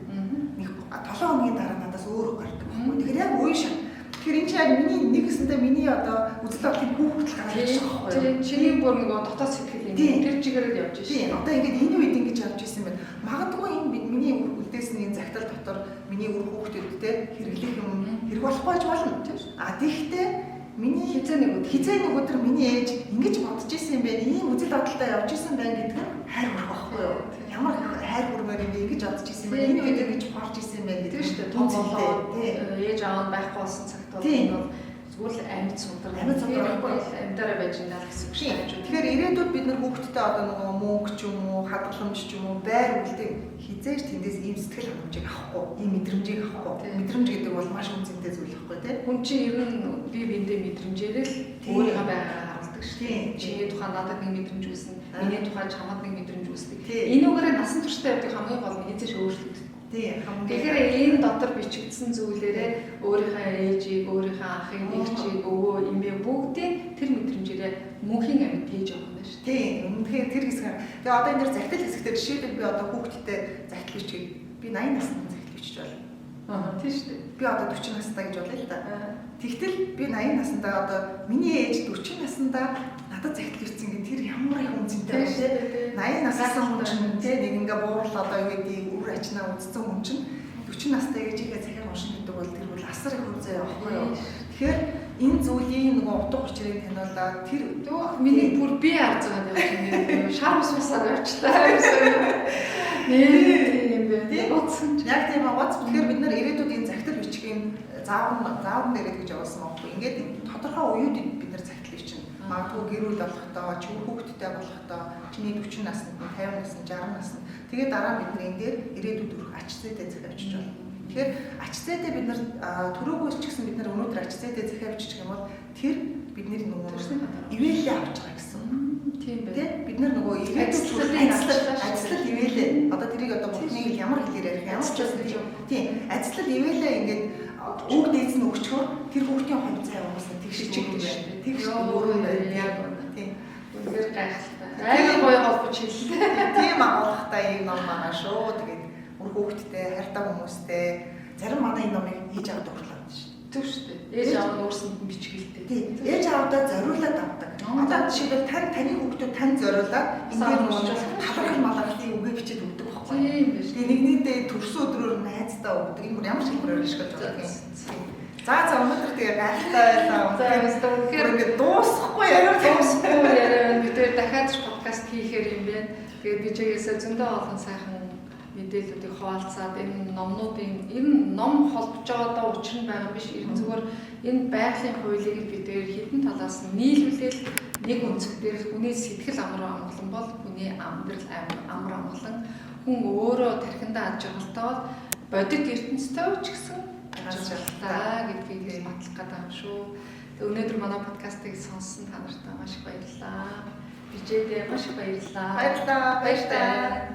Нэг 7 хоногийн дараа надаас өөр гардаг байхгүй. Тэгэхээр яг үе шат. Тэгэхээр энэ чинь яг миний нэг гэсэндээ миний одоо үзэл бодлын хүүхдэл гараад ирж байгаа байхгүй. Тийм чиний бүр нэг дотоод сэтгэл юм. Тэр чигээрээ явж байна. Тийм одоо ингээд энэ үед ингэж явж исэн байна. Магадгүй энэ миний үлдээсэн энэ захидал дотор миний үр хүүхдүүдтэй хэрэглэх юм хэрэг болохгүй ч болно. Тэгэхдээ миний хизээ нэг өдөр миний ээж ингэж бодож исэн юм байна. Ийм үзэл бодолтой явж исэн байна гэдэг нь хайр хүрэх байхгүй юу? Ямар хайр хүрмээр өнөр ингэж бодож ирсэн юм. Энэ үед ингэж гарч ирсэн юм байна гэдэг шүү дээ. Том болоод ээж аав нь байхгүй болсон цагт бол зүгээр л амьд судраг. Амьд судраг байхгүй амьдараа байж байгаа гэсэн үг шүү дээ. Тэгэхээр ирээдүйд бид нар хүүхдтэй одоо нөгөө мөнгө ч юм уу, хадгаламж ч юм уу, байр үйлдэл хизээж тэндээс ийм сэтгэл хангамжийг авахгүй, ийм мэдрэмжийг авахгүй. Мэдрэмж гэдэг бол маш үнцэнтэй зүйл байхгүй тийм. Хүн чинь ер нь бие биендээ мэдрэмжээр л өөрийнхөө байгаагаа харуулдаг шүү дээ. Чиний тухай надад нэг мэдрэмж үүснэ, миний тухай чамд нэг мэдрэмж үүсдэг. Энэ үгээр насан туршдаа явдаг хамгийн гол нь хизээж өөрчлөгддөг. Тэгэхээр энэ дотор бичигдсэн зүйлээрээ өөрийнхөө ээжийг, өөрийнхөө ахыг, эгчийг, өвөө, эмээ бүгдийн тэр мэдрэмжээрээ мөнхийн амьд хийж явах юм байна шүү. Тийм. Тэгэхээр тэр хэсэг. Тэгээ одоо энэ дэр захидал хэсэгтээ жишээлбэл би одоо хүүхдтэй захидал бичгийг би 80 наснд захидал бичиж байна. Тийм шүү дээ. Би одоо 40 настай гэж болъё л да. Тэгтэл би 80 наснаа одоо миний ээж 40 наснаа надад захидал бичсэн гэх тэр ямар их үнцэнтэй байна тий. 80 наснаас хүн чинь тий нэг ингээ буурал одоо юу гэдэг үр ачнаа үзсэн хүн чинь 40 настай гэж игээ захиа уншин гэдэг бол тэр бол асар их үнцээ явахгүй юу. Тэгэхээр энэ зүйлийн нөгөө утга учирыг таниулаад тэр миний бүр бие харж байгаа юм. Шар усусаар явчлаа гэсэн. Тийм бэ. Утсан. Яг тийм аа. Тэгэхээр бид нар ирээдүйд энэ захидал бичгийн заавар нэрэг гэж явуулсан байхгүй. Ингээд тодорхой үеүд бид нар захидал бичнэ. Магадгүй гэр бүл болохдоо, чи хүүхэдтэй болохдоо, чиний 40 наснд, 50 наснд, 60 наснд. Тэгээд дараа бид нар энэ дээр ирээдүйд өрөх ач зээтэй захиа бичиж байна. Тэгэхээр ач зээтэй бид нар төрөөгөөс ч гэсэн бид нар өнөөдөр ач зээтэй захиа бичих юм бол тэр бидний нөгөө ивэлээ авч байгаа гэсэн. Тийм байх. Тэ бид нар нөгөө ажлал ивэлээ. Одоо тэрийг одоо бүхнийг ямар хэлээр ярих ямар ч байсан тийм ажлал ивэлээ ингээд үг дээдс нь өгчхөөр тэр хүүхдийн хувь цай уусаа тэгш чигдэж шүү дээ. Тэгш өөрөө яг тийм. Үнээр гайхалтай. Аймаг гоё холбож хэллээ. Тийм агуулгатай юм ном байгаа шүү. Тэгээд өөр хүүхдтэй, хайртай хүмүүстэй зарим манай энэ номыг хийж аваад дурлаад шүү. Тэг шүү дээ. Ээж аав нь өөрсөнд нь бичгэлтэй. Тийм. Ээж аавдаа зориулаад авдаг. Одоо жишээлбэл таны хүүхдүүд тань зориулаад ингээд нөгөө талархал малгалтын үгээ бичиж өгдөг байхгүй. Тийм биш. Тэгээ нэгнийдээ төрсөн өдрөөр найздаа өгдөг. Энэ ямар шийдвэрээр ашиглаж байгаа юм. За өнөөдөр тэгээ гайхалтай байлаа. За тэгэхээр ингээд дуусахгүй яриа бид тэр дахиад ч подкаст хийхээр юм байна. Тэгээд bijээсээ зөндөө олон сайхан мэдээллүүдийг хуваалцаад энэ номнуудын энэ ном холбож байгаа учир нь байгаа биш. Ерөн зүгээр энэ байгалийн хуулийг бид тэр хідэн талаас нь нийлүүлээд нэг өнцөг дээр хүний сэтгэл амгалан бол хүний амьдрал амар амгалан хүн өөрөө тархиндаа аж аргалтай бодит ертөнцтэй ч гэсэн аж аргалтай гэдгийг батлах гэдэг юм шүү. Тэгээ өнөөдөр манай подкастыг сонссон та нартай маш их баярлалаа. Bijээдээ маш их баярлалаа. Баярлалаа.